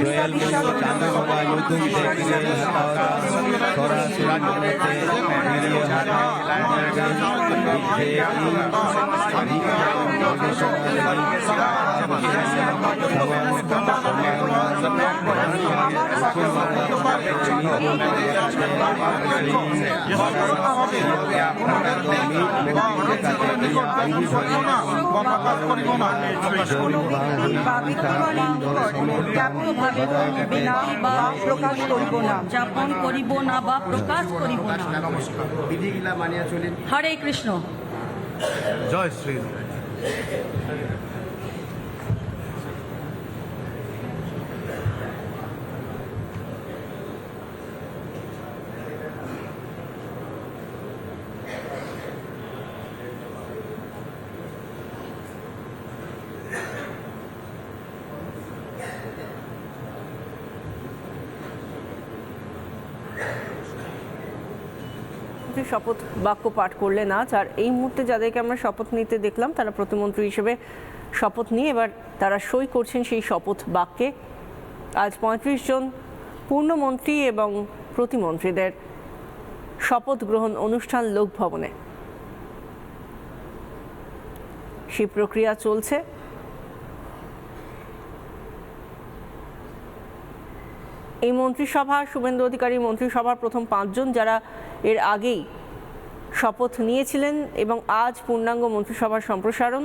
রয়্যাল বেঙ্গল চাঁদা নতুন যাপন করিব না বা প্রকাশ করিব না। বিধিগুলা মানিয়া চলিন। হরে কৃষ্ণ। জয় শ্রী শপথ বাক্য পাঠ করলেন আজ। আর এই মুহূর্তে যাদেরকে আমরা শপথ নিতে দেখলাম তারা প্রতিমন্ত্রী হিসেবে শপথ নিয়ে এবার তারা সই করছেন সেই শপথ বাক্যে। আজ 35 জন পূর্ণমন্ত্রী এবং প্রতিমন্ত্রীদের শপথ গ্রহণ অনুষ্ঠান লোকভবনে। সেই প্রক্রিয়া চলছে। এই মন্ত্রিসভা শুভেন্দু অধিকারী মন্ত্রিসভার প্রথম 5 জন যারা এর আগেই শপথ নিয়েছিলেন এবং আজ পূর্ণাঙ্গ মন্ত্রিসভার সম্প্রসারণ।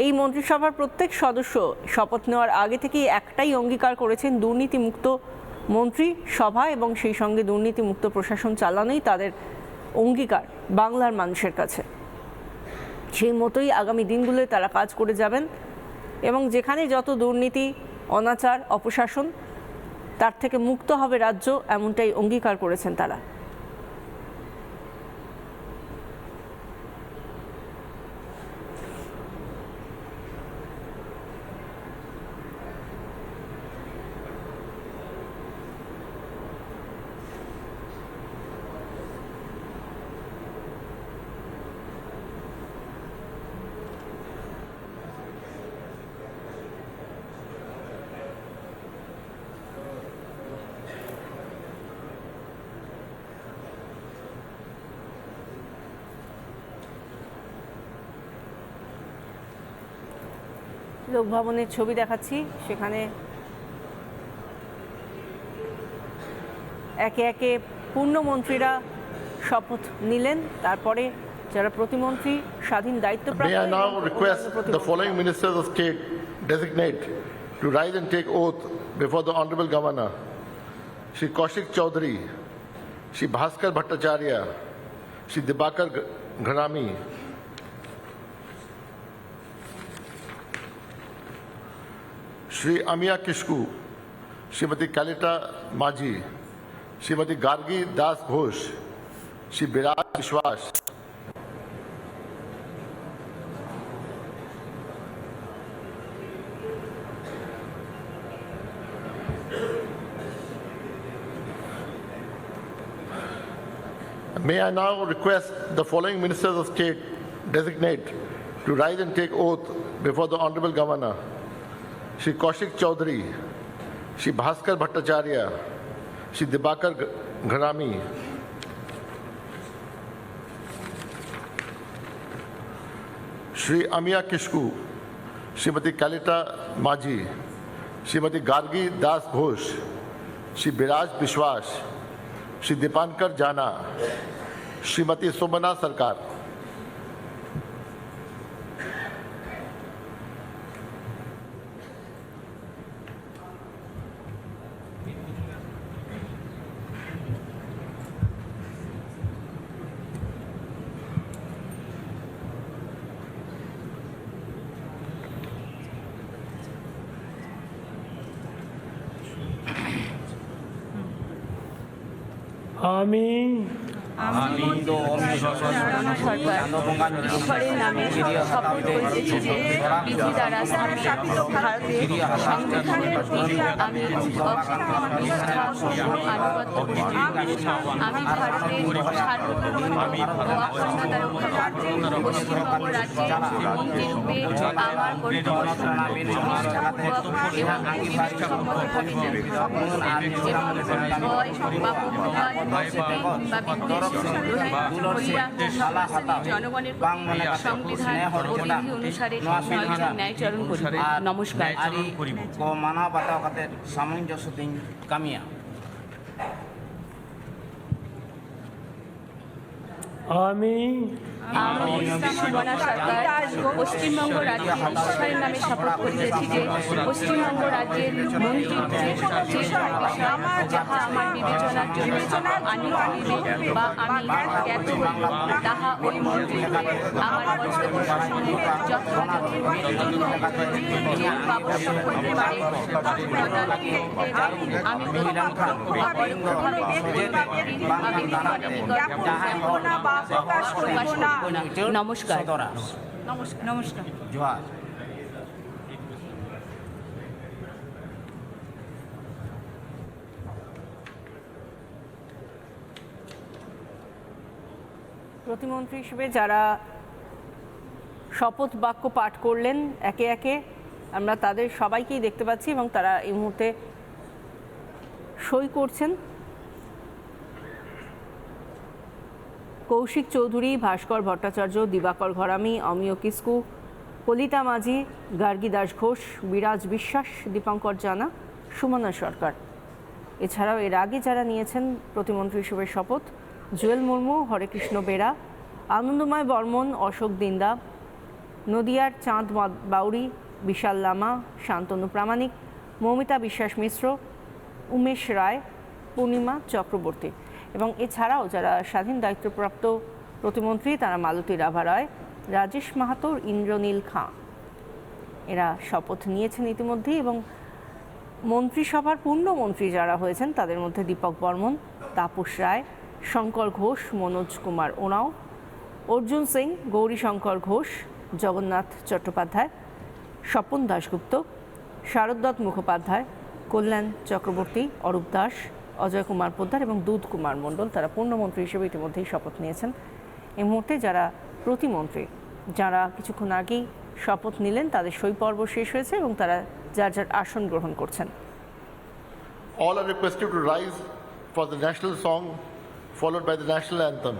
এই মন্ত্রিসভার প্রত্যেক সদস্য শপথ নেওয়ার আগে থেকেই একটাই অঙ্গীকার করেছেন দুর্নীতিমুক্ত মন্ত্রিসভা এবং সেই সঙ্গে দুর্নীতিমুক্ত প্রশাসন চালানোই তাদের অঙ্গীকার বাংলার মানুষের কাছে। সেই মতোই আগামী দিনগুলোয় তারা কাজ করে যাবেন এবং যেখানে যত দুর্নীতি অনাচার অপশাসন তার থেকে মুক্ত হবে রাজ্য, এমনটাই অঙ্গীকার করেছেন তারা। লোকভবনের ছবি দেখাচ্ছি, সেখানে একে একে পূর্ণমন্ত্রীরা শপথ নিলেন। তারপরে যারা প্রতিমন্ত্রী স্বাধীন দায়িত্বপ্রাপ্ত। May I now request the following ministers of state designate to rise and take oath before the Honorable Governor: Shri Kaushik Chaudhary, Shri Bhaskar Bhattacharya, Shri Dibakar Gharami, Shri Amiya Kishku, Shrimati Kalita Maji, Shrimati Gargi Das Ghosh, Shri Biraj Vishwas, May I now request the following ministers of state designate to rise and take oath before the Honorable Governor: Shri Kaushik Chaudhary, Shri Bhaskar Bhattacharya, Shri Dibakar Gharami, Shri Amiya Kishku, Srimati Kalita Maji, Srimati Gargi Das Ghosh, Shri Biraj Bishwas, Shri Dipankar Jana, Srimati Somana Sarkar. আমি ঈশ্বরের নামে শপথ করিতেছি যে বিধি দ্বারা স্থাপিত ভারতের সংবিধানের প্রতি আমি নিষ্ঠা ও আনুগত্য করিব। আমি ভারতের সার্বভৌমত্ব ও অখণ্ডতা রক্ষা করতে পশ্চিমবঙ্গ রাজ্যের মন্ত্রীরূপে আমার কর্তব্য নিষ্ঠাপূর্বক এবং বিবেকসম্মত করিব এবং ভয় বা প্রভুভয় বা বিদ্বেষ জনগণের সংবিধান ও বিধি অনুসারে ন্যায়চরণ করিব। নমস্কার। মানবতা সামঞ্জস্য দিন কামিয়া আমি সুমনা সরকার পশ্চিমবঙ্গ রাজ্যের ঈশ্বরের নামে শপথ করিতেছি যে পশ্চিমবঙ্গ রাজ্যের মন্ত্রী যাহা আমার বিবেচনার জন্য আনিত হইবে বা আমি জ্ঞাত হইব, তাহা ওই মন্ত্রীকে আমার কর্তব্য শাসনে যথাযথ নিয়ম আবশ্যক হইতে পারে তৎপ্রদানের ক্ষেত্রে আমি অপরোক্ষভাবে আমি প্রকাশ করিব না। নমস্কার। নমস্কার। জোহার। প্রতিমন্ত্রী হিসেবে যারা শপথ বাক্য পাঠ করলেন একে একে আমরা তাদের সবাইকেই দেখতে পাচ্ছি এবং তারা এই মুহূর্তে সই করছেন। কৌশিক চৌধুরী, ভাস্কর ভট্টাচার্য, দিবাকর ঘরামি, অমিয় কিস্কু, কলিতা মাঝি, গার্গী দাস ঘোষ, বিরাজ বিশ্বাস, দীপঙ্কর জানা, সুমনা সরকার। এছাড়াও এর আগে যারা নিয়েছেন প্রতিমন্ত্রী হিসেবে শপথ: জুয়েল মুর্মু, হরেকৃষ্ণ বেরা, আনন্দময় বর্মন, অশোক দিন্দা, নদিয়ার চাঁদ বাউরি, বিশাল লামা, শান্তনু প্রামাণিক, মৌমিতা বিশ্বাস মিশ্র, উমেশ রায়, পূর্ণিমা চক্রবর্তী। এবং এছাড়াও যারা স্বাধীন দায়িত্বপ্রাপ্ত প্রতিমন্ত্রী তারা মালতী রাভা রায়, রাজেশ মাহাতো, ইন্দ্রনীল খাঁ, এরা শপথ নিয়েছেন ইতিমধ্যেই। এবং মন্ত্রিসভার পূর্ণমন্ত্রী যারা হয়েছেন তাদের মধ্যে দীপক বর্মন, তাপস রায়, শঙ্কর ঘোষ, মনোজ কুমার ওরাঁও, অর্জুন সিং, গৌরীশঙ্কর ঘোষ, জগন্নাথ চট্টোপাধ্যায়, স্বপন দাশগুপ্ত, শারদত্ত মুখোপাধ্যায়, কল্যাণ চক্রবর্তী, অরূপ দাস, অজয় কুমার পোদ্দার এবং দুধ কুমার মণ্ডল তারা পূর্ণমন্ত্রী হিসেবে ইতিমধ্যেই শপথ নিয়েছেন। এই মুহূর্তে যারা প্রতিমন্ত্রী যারা কিছুক্ষণ আগেই শপথ নিলেন তাদের সই পর্ব শেষ হয়েছে এবং তারা যার যার আসন গ্রহণ করছেন। All are requested to rise for the national song followed by the national anthem.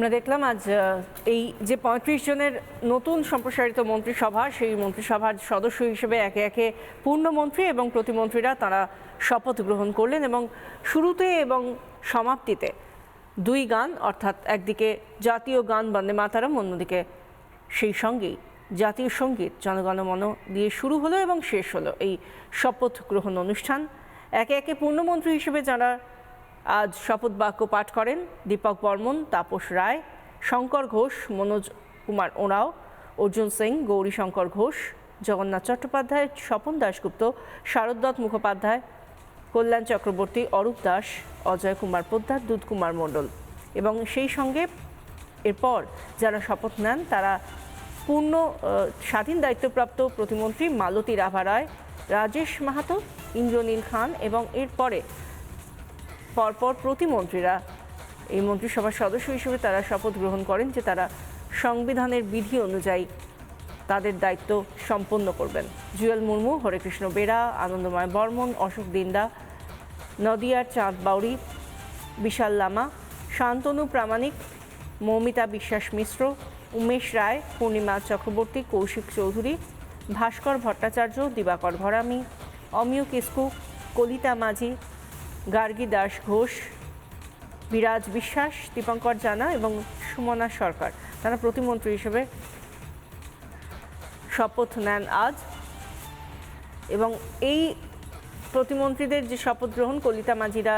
আমরা দেখলাম আজ এই যে 35 জনের নতুন সম্প্রসারিত মন্ত্রিসভা, সেই মন্ত্রিসভার সদস্য হিসেবে একে একে পূর্ণমন্ত্রী এবং প্রতিমন্ত্রীরা তারা শপথ গ্রহণ করলেন এবং শুরুতে এবং সমাপ্তিতে দুই গান, অর্থাৎ একদিকে জাতীয় গান বন্দে মাতরম, অন্যদিকে সেই সঙ্গেই জাতীয় সঙ্গীত জনগণমন দিয়ে শুরু হলো এবং শেষ হলো এই শপথ গ্রহণ অনুষ্ঠান। একে একে পূর্ণমন্ত্রী হিসেবে যারা আজ শপথ বাক্য পাঠ করেন দীপক বর্মন, তাপস রায়, শঙ্কর ঘোষ, মনোজ কুমার ওরাও, অর্জুন সিং, গৌরীশঙ্কর ঘোষ, জগন্নাথ চট্টোপাধ্যায়, স্বপন দাশগুপ্ত, শারদত্ত মুখোপাধ্যায়, কল্যাণ চক্রবর্তী, অরূপ দাস, অজয় কুমার পোদ্দার, দুধ কুমার মণ্ডল এবং সেই সঙ্গে এরপর যারা শপথ নেন তারা পূর্ণ স্বাধীন দায়িত্বপ্রাপ্ত প্রতিমন্ত্রী মালতী রাভা রায়, রাজেশ মাহাতো, ইন্দ্রনীল খান এবং এরপরে পরপর প্রতিমন্ত্রীরা এই মন্ত্রিসভার সদস্য হিসেবে তারা শপথ গ্রহণ করেন যে তারা সংবিধানের বিধি অনুযায়ী তাদের দায়িত্ব সম্পন্ন করবেন। জুয়েল মুর্মু, হরেকৃষ্ণ বেরা, আনন্দময় বর্মন, অশোক দিন্দা, নদিয়ার চাঁদ বাউরি, বিশাল লামা, শান্তনু প্রামাণিক, মৌমিতা বিশ্বাস মিশ্র, উমেশ রায়, পূর্ণিমা চক্রবর্তী, কৌশিক চৌধুরী, ভাস্কর ভট্টাচার্য, দিবাকর ঘরামি, অমিয় কিস্কু, কলিতা মাঝি, গার্গী দাস ঘোষ, বিরাজ বিশ্বাস, দীপঙ্কর জানা এবং সুমনা সরকার তারা প্রতিমন্ত্রী হিসেবে শপথ নেন আজ। এবং এই প্রতিমন্ত্রীদের যে শপথ গ্রহণ, কলিতা মাঝিরা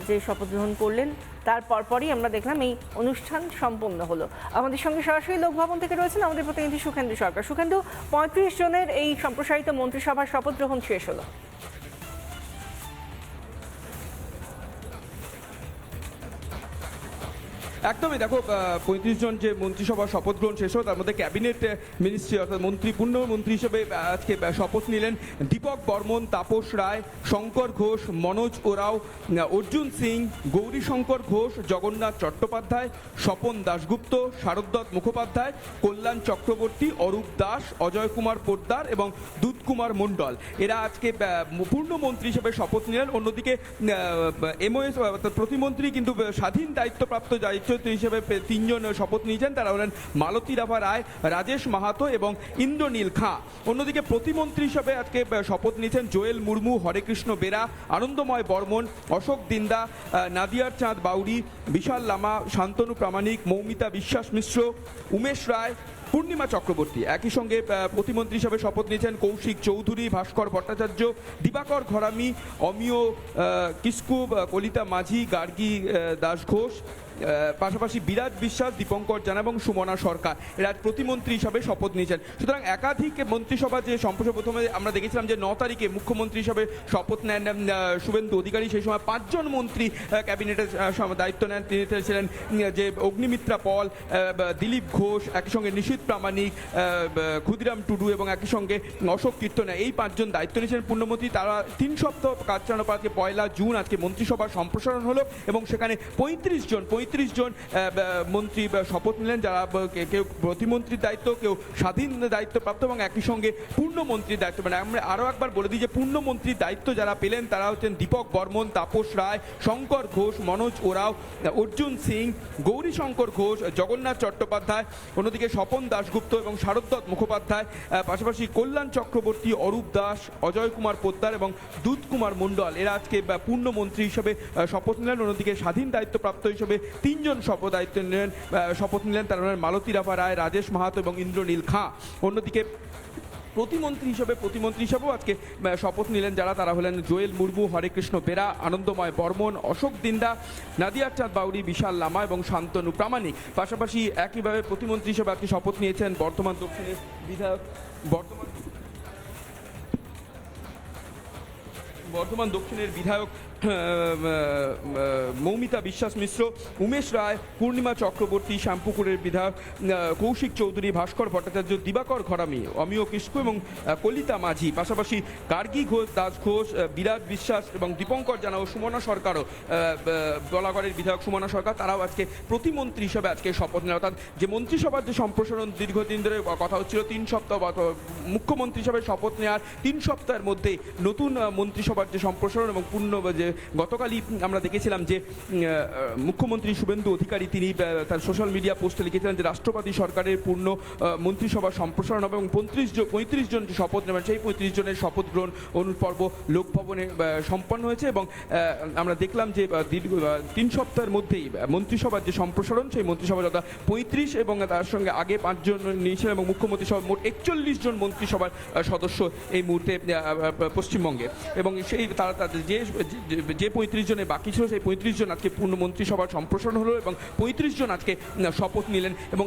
যে শপথ গ্রহণ করলেন তার পরপরই আমরা দেখলাম এই অনুষ্ঠান সম্পন্ন হলো। আমাদের সঙ্গে সরাসরি লোকভবন থেকে রয়েছেন আমাদের প্রতিনিধি সুখেন্দু সরকার। সুখেন্দু, 35 জনের এই সম্প্রসারিত মন্ত্রিসভার শপথ গ্রহণ শেষ হলো। একদমই, দেখো 35 জন যে মন্ত্রিসভার শপথ গ্রহণ শেষ হলো তার মধ্যে ক্যাবিনেট মিনিস্ট্রি অর্থাৎ পূর্ণমন্ত্রী হিসেবে আজকে শপথ নিলেন দীপক বর্মন, তাপস রায়, শঙ্কর ঘোষ, মনোজ ওরাও, অর্জুন সিং, গৌরীশঙ্কর ঘোষ, জগন্নাথ চট্টোপাধ্যায়, স্বপন দাশগুপ্ত, শারদত্ত মুখোপাধ্যায়, কল্যাণ চক্রবর্তী, অরূপ দাস, অজয় কুমার পোদ্দার এবং দুধ কুমার মণ্ডল এরা আজকে পূর্ণমন্ত্রী হিসেবে শপথ নিলেন। অন্যদিকে এমওএস অর্থাৎ প্রতিমন্ত্রী কিন্তু স্বাধীন দায়িত্বপ্রাপ্ত দায়িত্ব হিসেবে 3 জন শপথ নিয়েছেন, তারা হলেন মালতী রাভা রায়, রাজেশ মাহাতো এবং ইন্দ্রনীল খাঁ। অন্যদিকে প্রতিমন্ত্রী হিসেবে আজকে শপথ নিয়েছেন জোয়েল মুর্মু, হরেকৃষ্ণ বেরা, আনন্দময় বর্মন, অশোক দিন্দা, নাদিয়ার চাঁদ বাউরি, বিশাল লামা, শান্তনু প্রামাণিক, মৌমিতা বিশ্বাস মিশ্র, উমেশ রায়, পূর্ণিমা চক্রবর্তী। একই সঙ্গে প্রতিমন্ত্রী হিসেবে শপথ নিয়েছেন কৌশিক চৌধুরী, ভাস্কর ভট্টাচার্য, দিবাকর ঘরামি, অমিয় কিস্কু, কলিতা মাঝি, গার্গী দাস ঘোষ, পাশাপাশি বিরাজ বিশ্বাস, দীপঙ্কর জানা এবং সুমনা সরকার এরা প্রতিমন্ত্রী হিসাবে শপথ নিয়েছেন। সুতরাং একাধিক মন্ত্রিসভা যে সম্প্রসারণ, প্রথমে আমরা দেখেছিলাম যে 9 তারিখে মুখ্যমন্ত্রী হিসাবে শপথ নেন শুভেন্দু অধিকারী, সেই সময় 5 জন মন্ত্রী ক্যাবিনেটের দায়িত্ব নেন। তিনি ছিলেন যে অগ্নিমিত্রা পল, দিলীপ ঘোষ, একই সঙ্গে নিশীথ প্রামাণিক, ক্ষুদিরাম টুডু এবং একই সঙ্গে অশোক কীর্তনা, এই 5 জন দায়িত্ব নিয়েছেন পূর্ণমন্ত্রী। তারা 3 সপ্তাহ কাজ চালানোর পর আজকে 1 জুন আজকে মন্ত্রিসভার সম্প্রসারণ হলো এবং সেখানে 35 জন মন্ত্রী শপথ নিলেন, যারা কেউ প্রতিমন্ত্রীর দায়িত্ব, কেউ স্বাধীন দায়িত্বপ্রাপ্ত এবং একই সঙ্গে পূর্ণমন্ত্রীর দায়িত্ব। মানে আমরা আরও একবার বলে দিই যে পূর্ণমন্ত্রীর দায়িত্ব যারা পেলেন তারা হচ্ছেন দীপক বর্মন, তাপস রায়, শঙ্কর ঘোষ, মনোজ ওরাও, অর্জুন সিং, গৌরীশঙ্কর ঘোষ, জগন্নাথ চট্টোপাধ্যায়, অন্যদিকে স্বপন দাশগুপ্ত এবং শারদত্ত মুখোপাধ্যায়, পাশাপাশি কল্যাণ চক্রবর্তী, অরূপ দাস, অজয় কুমার পোদ্দার এবং দুধ কুমার মণ্ডল এরা আজকে পূর্ণমন্ত্রী হিসেবে শপথ নিলেন। অন্যদিকে স্বাধীন দায়িত্বপ্রাপ্ত হিসেবে 3 জন শপথ নিলেন, তারা হলেন মালতী রাভা রায়, রাজেশ মাহাতো এবং ইন্দ্রনীল খাঁ। অন্যদিকে প্রতিমন্ত্রী হিসেবেও আজকে শপথ নিলেন যারা, তারা হলেন জোয়েল মুর্মু, হরেকৃষ্ণ বেরা, আনন্দময় বর্মন, অশোক দিন্দা, নাদিয়ার চাঁদ বাউরি, বিশাল লামা এবং শান্তনু প্রামাণিক। পাশাপাশি একইভাবে প্রতিমন্ত্রী হিসেবে আজকে শপথ নিয়েছেন বর্ধমান দক্ষিণের বিধায়ক মৌমিতা বিশ্বাস মিশ্র, উমেশ রায়, পূর্ণিমা চক্রবর্তী, শ্যামপুকুরের বিধায়ক কৌশিক চৌধুরী, ভাস্কর ভট্টাচার্য, দিবাকর ঘরামি, অমিয় কিস্কু এবং কলিতা মাঝি, পাশাপাশি গার্গী দাস ঘোষ, বিরাজ বিশ্বাস এবং দীপঙ্কর জানা ও সুমনা সরকারও, বলাগড়ের বিধায়ক সুমনা সরকার, তারাও আজকে প্রতিমন্ত্রী হিসাবে আজকে শপথ নেন। অর্থাৎ যে মন্ত্রিসভার যে সম্প্রসারণ দীর্ঘদিন ধরে কথা হচ্ছিল, 3 সপ্তাহ মুখ্যমন্ত্রী হিসাবে শপথ নেওয়ার 3 সপ্তাহের মধ্যে নতুন মন্ত্রিসভার যে সম্প্রসারণ এবং পূর্ণ যে গতকালই আমরা দেখেছিলাম যে মুখ্যমন্ত্রী শুভেন্দু অধিকারী তিনি তার সোশ্যাল মিডিয়া পোস্টে লিখেছিলেন যে রাষ্ট্রপতি সরকারের পূর্ণ মন্ত্রিসভা সম্প্রসারণ হবে এবং 35 জন যে শপথ নেবেন সেই 35 জনের শপথ গ্রহণ পর্ব লোকভবনে সম্পন্ন হয়েছে এবং আমরা দেখলাম যে দীর্ঘ 3 সপ্তাহের মধ্যেই মন্ত্রিসভার যে সম্প্রসারণ সেই মন্ত্রিসভা যথা 35 এবং তার সঙ্গে আগে 5 জন নিয়েছিলেন এবং মুখ্যমন্ত্রী সহ মোট 41 জন মন্ত্রিসভার সদস্য এই মুহূর্তে পশ্চিমবঙ্গে এবং সেই তারা তাদের যে 35 জনের বাকি ছিল সেই 35 জন আজকে পূর্ণ মন্ত্রিসভার সম্প্রসারণ হলো এবং 35 জন আজকে শপথ নিলেন এবং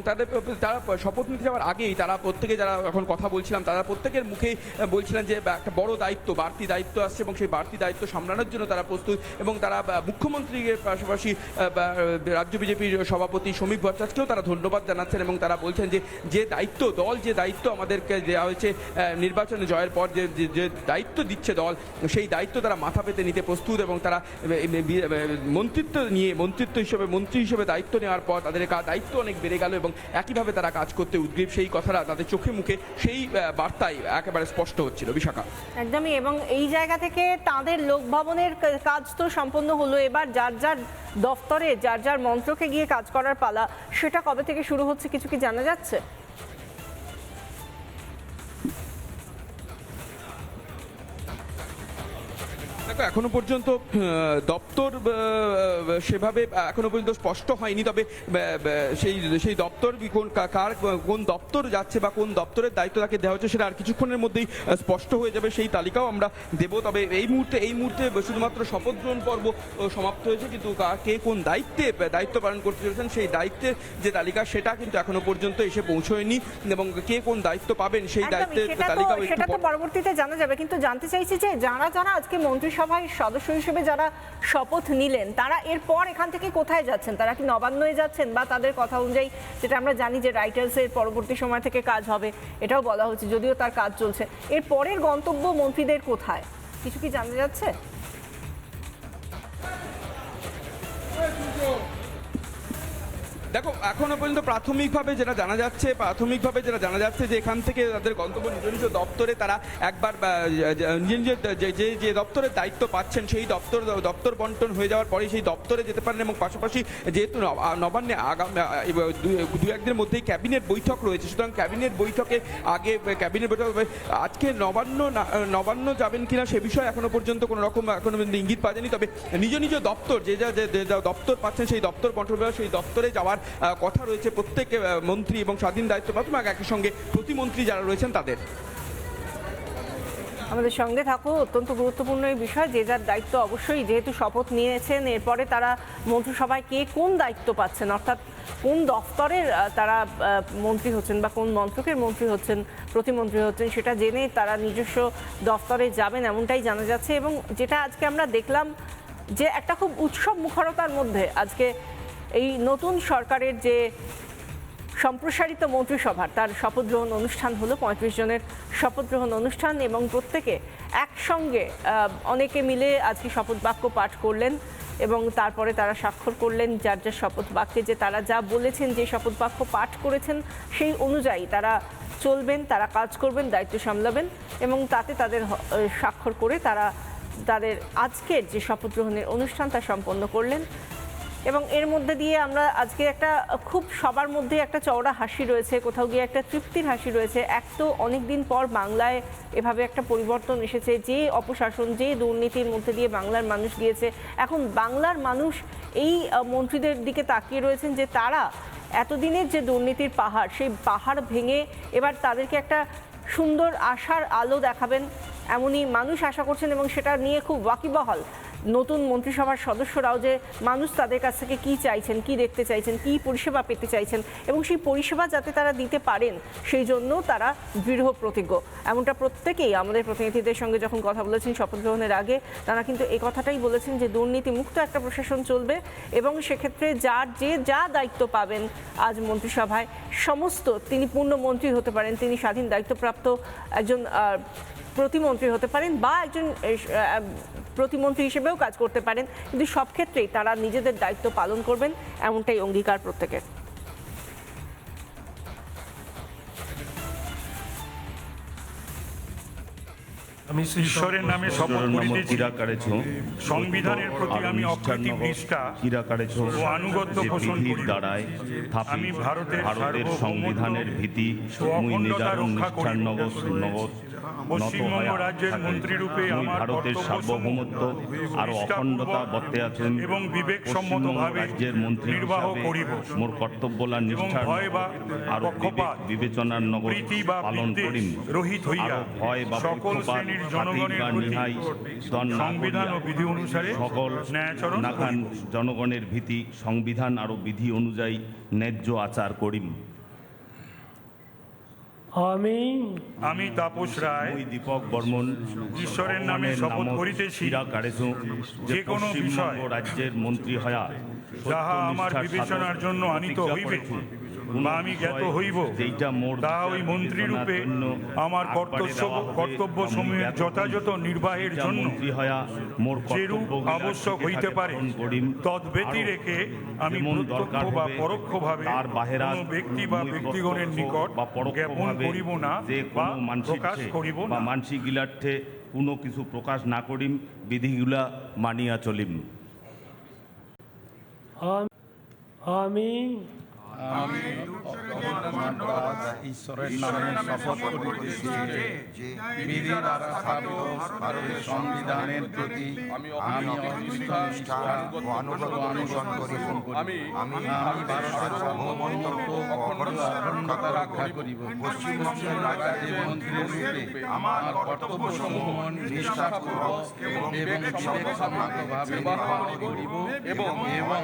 তারা শপথ নিতে যাওয়ার আগেই তারা প্রত্যেকে যারা এখন কথা বলছিলাম তারা প্রত্যেকের মুখেই বলছিলেন যে একটা বড় দায়িত্ব বাড়তি দায়িত্ব আসছে এবং সেই বাড়তি দায়িত্ব সামলানোর জন্য তারা প্রস্তুত এবং তারা মুখ্যমন্ত্রীর পাশাপাশি রাজ্য বিজেপির সভাপতি শ্রমিক ভট্টাচার্যকেও তারা ধন্যবাদ জানাচ্ছেন এবং তারা বলছেন যে দায়িত্ব দল যে দায়িত্ব আমাদেরকে দেওয়া হয়েছে নির্বাচনে জয়ের পর যে দায়িত্ব দিচ্ছে দল সেই দায়িত্ব তারা মাথা পেতে নিতে প্রস্তুত এবং তারা মন্ত্রী হিসেবে দায়িত্ব নেওয়ার পর তাদের দায়িত্ব অনেক বেড়ে গেল এবং একইভাবে তারা কাজ করতে উদ্গ্রীব সেই কথাটা তাদের চোখে মুখে সেই বার্তায় একেবারে স্পষ্ট হচ্ছিল। বিশাখা, একদমই, এবং এই জায়গা থেকে তাদের লোকভবনের কাজ তো সম্পন্ন হলো, এবার যার যার দফতরে যার যার মন্ত্রকে গিয়ে কাজ করার পালা, সেটা কবে থেকে শুরু হচ্ছে কিছু কি জানা যাচ্ছে? দেখো এখনো পর্যন্ত দপ্তর সেভাবে এখনো পর্যন্ত স্পষ্ট হয়নি, তবে সেই দপ্তর কোন দপ্তর যাচ্ছে বা কোন দপ্তরের দায়িত্ব তাকে দেওয়া হচ্ছে সেটা আর কিছুক্ষণের মধ্যেই স্পষ্ট হয়ে যাবে, সেই তালিকাও আমরা দেব। তবে এই মুহূর্তে শুধুমাত্র শপথ গ্রহণ পর্ব সমাপ্ত হয়েছে, কিন্তু কে কোন দায়িত্ব পালন করতে চলেছেন সেই দায়িত্বের যে তালিকা সেটা কিন্তু এখনো পর্যন্ত এসে পৌঁছয়নি এবং কে কোন দায়িত্ব পাবেন সেই দায়িত্বের তালিকা সেটা তো পরবর্তীতে জানা যাবে। কিন্তু জানতে চাইছি যে যারা আজকে মন্ত্রিসভায় সদস্য হিসেবে যারা শপথ নিলেন তারা এরপর এখান থেকে কোথায় যাচ্ছেন? তারা কি নবান্নয়ে যাচ্ছেন, বা তাদের কথা অনুযায়ী যেটা আমরা জানি যে রাইটার্সের পরবর্তী সময় থেকে কাজ হবে এটাও বলা হচ্ছে, যদিও তার কাজ চলছে, এর পরের গন্তব্য মন্ত্রীদের কোথায় কিছু কি জানা যাচ্ছে? দেখো এখনো পর্যন্ত প্রাথমিকভাবে যেটা জানা যাচ্ছে যে এখান থেকে তাদের গন্তব্য নিজ নিজ দপ্তরে তারা একবার যে দপ্তরের দায়িত্ব পাচ্ছেন সেই দপ্তর বন্টন হয়ে যাওয়ার পরে সেই দপ্তরে যেতে পারেন এবং পাশাপাশি যেহেতু নবান্নে দু একদিনের মধ্যেই ক্যাবিনেট বৈঠক রয়েছে, সুতরাং ক্যাবিনেট বৈঠকে আগে ক্যাবিনেট বৈঠক আজকে নবান্ন যাবেন কিনা সে বিষয়ে এখনো পর্যন্ত কোনো রকম ইঙ্গিত পাওয়া যায়নি। তবে নিজ নিজ দপ্তর যে দপ্তর পাচ্ছেন সেই দপ্তর বন্টন সেই দপ্তরে যাওয়ার কথা রয়েছে প্রত্যেক মন্ত্রী এবং স্বাধীন দায়িত্বপ্রাপ্ত একই সঙ্গে প্রতিমন্ত্রী যারা রয়েছেন তাদের। আমাদের সঙ্গে থাকো, অত্যন্ত গুরুত্বপূর্ণ এই বিষয়, যে যার দায়িত্ব অবশ্যই যেহেতু শপথ নিয়েছেন এরপরে তারা মন্ত্রিসভায় কে কোন দায়িত্ব পাচ্ছেন, অর্থাৎ কোন দফতরের তারা মন্ত্রী হচ্ছেন বা কোন মন্ত্রকের মন্ত্রী হচ্ছেন, প্রতিমন্ত্রী হচ্ছেন, সেটা জেনে তারা নিজস্ব দফতরে যাবেন এমনটাই জানা যাচ্ছে। এবং যেটা আজকে আমরা দেখলাম যে একটা খুব উৎসব মুখরতার মধ্যে আজকে এই নতুন সরকারের যে সম্প্রসারিত মন্ত্রিসভার তার শপথ গ্রহণ অনুষ্ঠান হলো, 35 জনের শপথ গ্রহণ অনুষ্ঠান এবং প্রত্যেকে একসঙ্গে অনেকে মিলে আজকে শপথ বাক্য পাঠ করলেন এবং তারপরে তারা স্বাক্ষর করলেন যার যার শপথ বাক্যে, যে তারা যা বলেছেন, যে শপথ বাক্য পাঠ করেছেন সেই অনুযায়ী তারা চলবেন, তারা কাজ করবেন, দায়িত্ব সামলাবেন এবং তাতে তাদের স্বাক্ষর করে তারা তাদের আজকের যে শপথ গ্রহণের অনুষ্ঠান তা সম্পন্ন করলেন। এবং এর মধ্যে দিয়ে আমরা আজকে একটা খুব সবার মধ্যে একটা চওড়া হাসি রয়েছে, কোথাও গিয়ে একটা তৃপ্তির হাসি রয়েছে। এক তো অনেক দিন পর বাংলায় এভাবে একটা পরিবর্তন এসেছে, যে অপশাসন, যে দুর্নীতির মধ্যে দিয়ে বাংলার মানুষ গিয়েছে, এখন বাংলার মানুষ এই মন্ত্রীদের দিকে তাকিয়ে রয়েছেন যে তারা এতদিনের যে দুর্নীতির পাহাড় সেই পাহাড় ভেঙে এবার তাদেরকে একটা সুন্দর আশার আলো দেখাবেন এমনই মানুষ আশা করছেন এবং সেটা নিয়ে খুব ওয়াকিবহাল নতুন মন্ত্রিসভার সদস্যরাও, যে মানুষ তাদের কাছ থেকে কী চাইছেন, কী দেখতে চাইছেন, কী পরিষেবা পেতে চাইছেন এবং সেই পরিষেবা যাতে তারা দিতে পারেন সেই জন্য তারা দৃঢ় প্রতিজ্ঞ। এমনটা প্রত্যেকেই আমাদের প্রতিনিধিদের সঙ্গে যখন কথা বলেছেন শপথ গ্রহণের আগে, তারা কিন্তু এই কথাটাই বলেছেন যে দুর্নীতিমুক্ত একটা প্রশাসন চলবে এবং সেক্ষেত্রে যা দায়িত্ব পাবেন আজ মন্ত্রিসভায় সমস্ত, তিনি পূর্ণমন্ত্রী হতে পারেন, তিনি স্বাধীন দায়িত্বপ্রাপ্ত একজন প্রতিমন্ত্রী হতে পারেন বা একজন প্রতিমন্ত্রী হিসেবেও কাজ করতে পারেন, কিন্তু সব ক্ষেত্রেই তারা নিজেদের দায়িত্ব পালন করবেন এমনটাই অঙ্গীকার প্রত্যেকের। আমি ঈশ্বরের নামে শপথ করিতেছি সংবিধানের প্রতি আমি অকৃত্রিম নিষ্ঠা ও আনুগত্য পোষণ করিব। আমি ভারতের সংবিধানের ভীতি ও অখণ্ডতা রক্ষা করিব। পশ্চিমবঙ্গ রাজ্যের মন্ত্রী রূপে আমার ভারতের সার্বভৌমত্ব আর অখণ্ডতা বর্তে আছেন এবং বিবেকসম্মতভাবে রাজ্যের মন্ত্রী নির্বাহ হিসাবে করিব। মোর কর্তব্যলা নিষ্ঠার ভয় বা আর পক্ষপাত, বিবেচনার নগর প্রীতি বা পালন বিদ্বেষ করিম। রহিত হইয়া আরো ভয় বা সকল পক্ষপাত, শ্রেণীর জনগণের খাতির বা প্রতি নিহাই দন না সংবিধান ও করিয়া বিধি অনুসারে সকল ন্যায়াচরণ নাখান করিব। জনগণের ভীতি সংবিধান আরো বিধি অনুযায়ী ন্যায্য আচার করিম। আমি তাপস রায় ওই দীপক বর্মন ঈশ্বরের নামে শপথ করিতেছি যে যে কোনো বিষয় রাজ্যের মন্ত্রী হয়া যাহা আমার বিবেচনার জন্য আনিত হইবে বা আমি জ্ঞাত হইব, তাহা ওই মন্ত্রী রূপে আমার কর্তব্য সমূহের যথাযথ নির্বাহের জন্য যেরূপ আবশ্যক হইতে পারে তদ্ব্যতি রেখে আমি প্রত্যক্ষ বা পরোক্ষভাবে কোনো ব্যক্তি বা ব্যক্তিগণের নিকট জ্ঞাপন করিব না বা প্রকাশ করিব না। মানসিক গিলার্থে কোনো কিছু প্রকাশ না করিম, বিধিগুলা মানিয়া চলিম। আমি ঈশ্বরের নামে শপথ করিতেছি যে বিধি দ্বারা স্থাপিত ভারতের সংবিধানের প্রতি আমি নিষ্ঠা ও অনুসরণ করিব। আমি ভারতের সার্বভৌমত্ব ও অখণ্ডতা রক্ষা করিব। পশ্চিমবঙ্গ রাজ্যের মন্ত্রী রূপে আমার কর্তব্যসমূহ নিষ্ঠাপূর্বক এবং বিবেকসম্মতভাবে নির্বাহ করিব এবং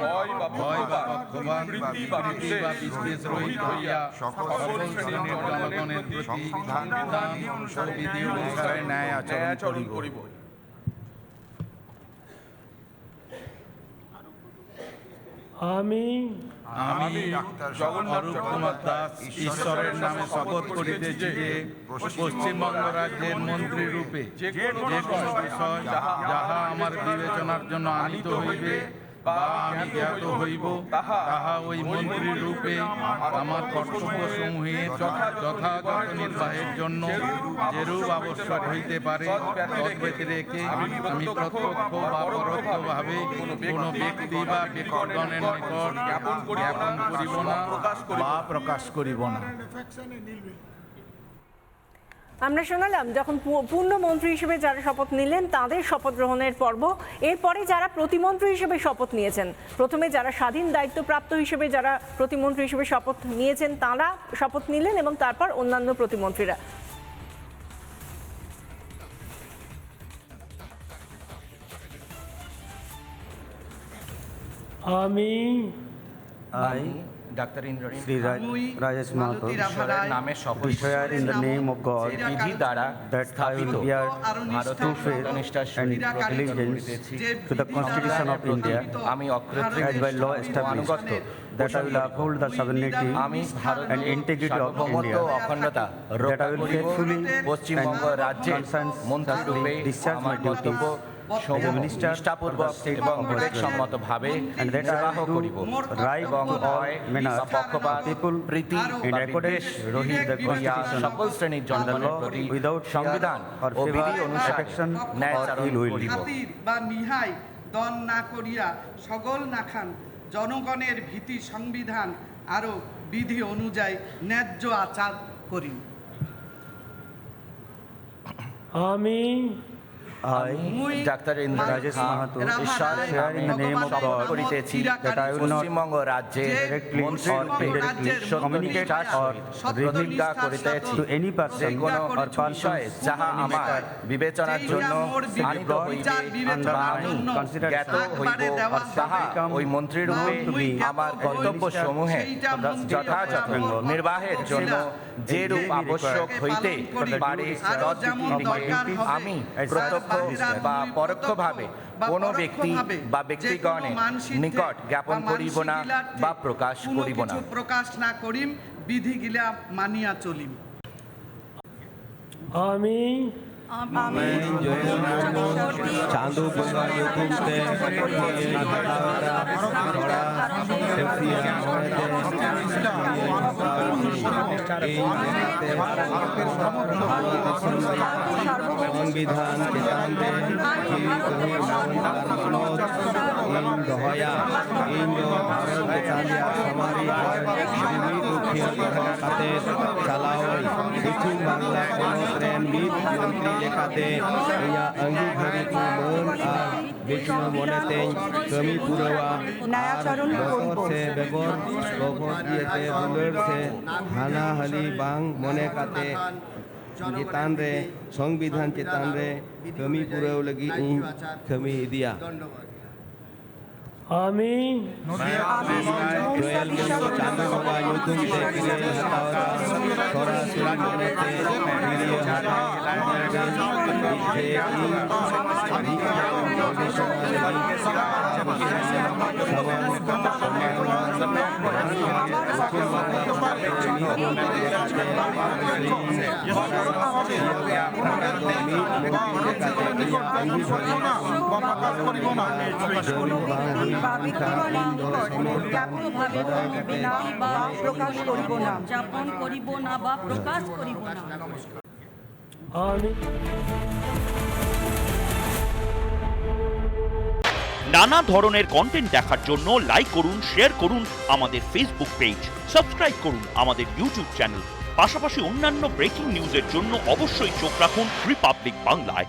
ভয় বা পক্ষপাত, প্রীতি বা বিদ্বেষ রহিত হইয়া সকল শ্রেণীর জনগণের প্রতি সংবিধান ও বিধি অনুসারে ন্যায় আচরণ করিব। আমি অরূপ কুমার দাস ঈশ্বরের নামে শপথ করিতেছি যে পশ্চিমবঙ্গ রাজ্যের মন্ত্রী রূপে যে কোনো বিষয় যাহা আমার বিবেচনার জন্য আনিত হইবে বা আমি জ্ঞাত হইব, তাহা ওই মন্ত্রী রূপে আমার কর্তব্য সমূহের যথাযথ নির্বাহের জন্য যেরূপ আবশ্যক হইতে পারে তদ্ব্যতি রেখে আমি প্রত্যক্ষ বা পরোক্ষভাবে কোনো ব্যক্তি বা ব্যক্তিগণের নিকট জ্ঞাপন করিব না বা প্রকাশ করিব না। আমরা শোনালাম যখন পূর্ণমন্ত্রী হিসেবে যারা শপথ নিলেন তাদের শপথ গ্রহণের পর্ব। এরপরে যারা প্রতিমন্ত্রী হিসেবে শপথ নিয়েছেন, প্রথমে যারা স্বাধীন দায়িত্বপ্রাপ্ত হিসেবে যারা প্রতিমন্ত্রী হিসেবে শপথ নিয়েছেন তারা শপথ নিলেন এবং তারপর অন্যান্য প্রতিমন্ত্রীরা। আমি doctor Indranil Sri Rajesh Mahato, ঈশ্বরের নামে শপথ do swear in the name of God বিধি দ্বারা that I স্থাপিত will bear ভারতের true faith সত্যনিষ্ঠার and সহিত allegiance to the Constitution of India আমি অকৃত্রিম as by law established, আনুগত্য that I will uphold the sovereignty আমি and ভারতের integrity of সার্বভৌমত্ব India, ও অখণ্ডতা that রক্ষা I will করিব। faithfully পশ্চিমবঙ্গ and রাজ্যের মন্ত্রী রূপে discharge আমার my কর্তব্য duties সমূহ as a minister নিষ্ঠাপূর্বক of the state এবং of West বিবেকসম্মতভাবে and that নির্বাহ I will করিব do right এবং to all ভয় manners বা পক্ষপাত, of people প্রীতি in বা accordance বিদ্বেষ with the হইয়া Constitution সকল শ্রেণীর and the জনগণের law প্রতি without fear সংবিধান or ও favor, বিধি অনুসারে affection ন্যায় or আচরণ ill will. করিব। খাতির বা নিহাই দন না করিয়া সকল নাখান জনগণের ভীতি সংবিধান আরো বিধি অনুযায়ী ন্যায্য আচার করি। আমি ডাক্তার ইন্দ্র Rajesh Mahato, ঈশ্বরের swear in the name of শপথ God করিতেছি that I will not Paschimbanga রাজ্যের directly মন্ত্রী or রূপে indirectly communicate or প্রতিজ্ঞা করিতেছি to any যে person কোনো or বিষয়ে persons যাহা আমার বিবেচনার জন্য আনিত হইবে বা আমি জ্ঞাত হইব তাহা ওই মন্ত্রী রূপে আমার কর্তব্য সমূহে যথাযথ নির্বাহের জন্য যেরূপ আবশ্যক হইতে পারে তদ্বিধিকে আমি প্রত্যক্ষ বা পরোক্ষভাবে কোনো ব্যক্তি বা ব্যক্তিগণের নিকট জ্ঞাপন করিব না বা প্রকাশ করিব না। প্রকাশ না করিম, বিধি গিলা মানিয়া চলিম। আমি चांदू बंगाली घूमते সংবিধান চেতান্তে কহি মানত ইন দহয়া ইন ভারত চেতালিয়া সমারি বিবি দুখিয়া কাতে চালাওই পশ্চিম বাংলা পনতরেন মিত মন্ত্রী লেখাতে ইয়া অঙ্গীভারি কো মন আর বেচনা মনেতেই কমি পুরোয়া নায়াচরণ করব সে বেগর বভত দিয়েতে দুলর সে হানাহালি বাং মনে কাতে চেতান রে সংবিধান চেতান রে কমি পুরো লাগি ইন কমি দিয়া আমি রয়্যাল বেঙ্গল চান্দু বাবা নতুন থেকে হাতাওয়া সরাসরি মনেতে ভিডিও হাতা প্রকাশ করিব না যাপন করিব না বা প্রকাশ করিব না। নানা ধরনের কন্টেন্ট দেখার জন্য লাইক করুন, শেয়ার করুন আমাদের ফেসবুক পেজ, সাবস্ক্রাইব করুন আমাদের ইউটিউব চ্যানেল। পাশাপাশি অন্যান্য ব্রেকিং নিউজের জন্য অবশ্যই চোখ রাখুন রিপাবলিক বাংলায়।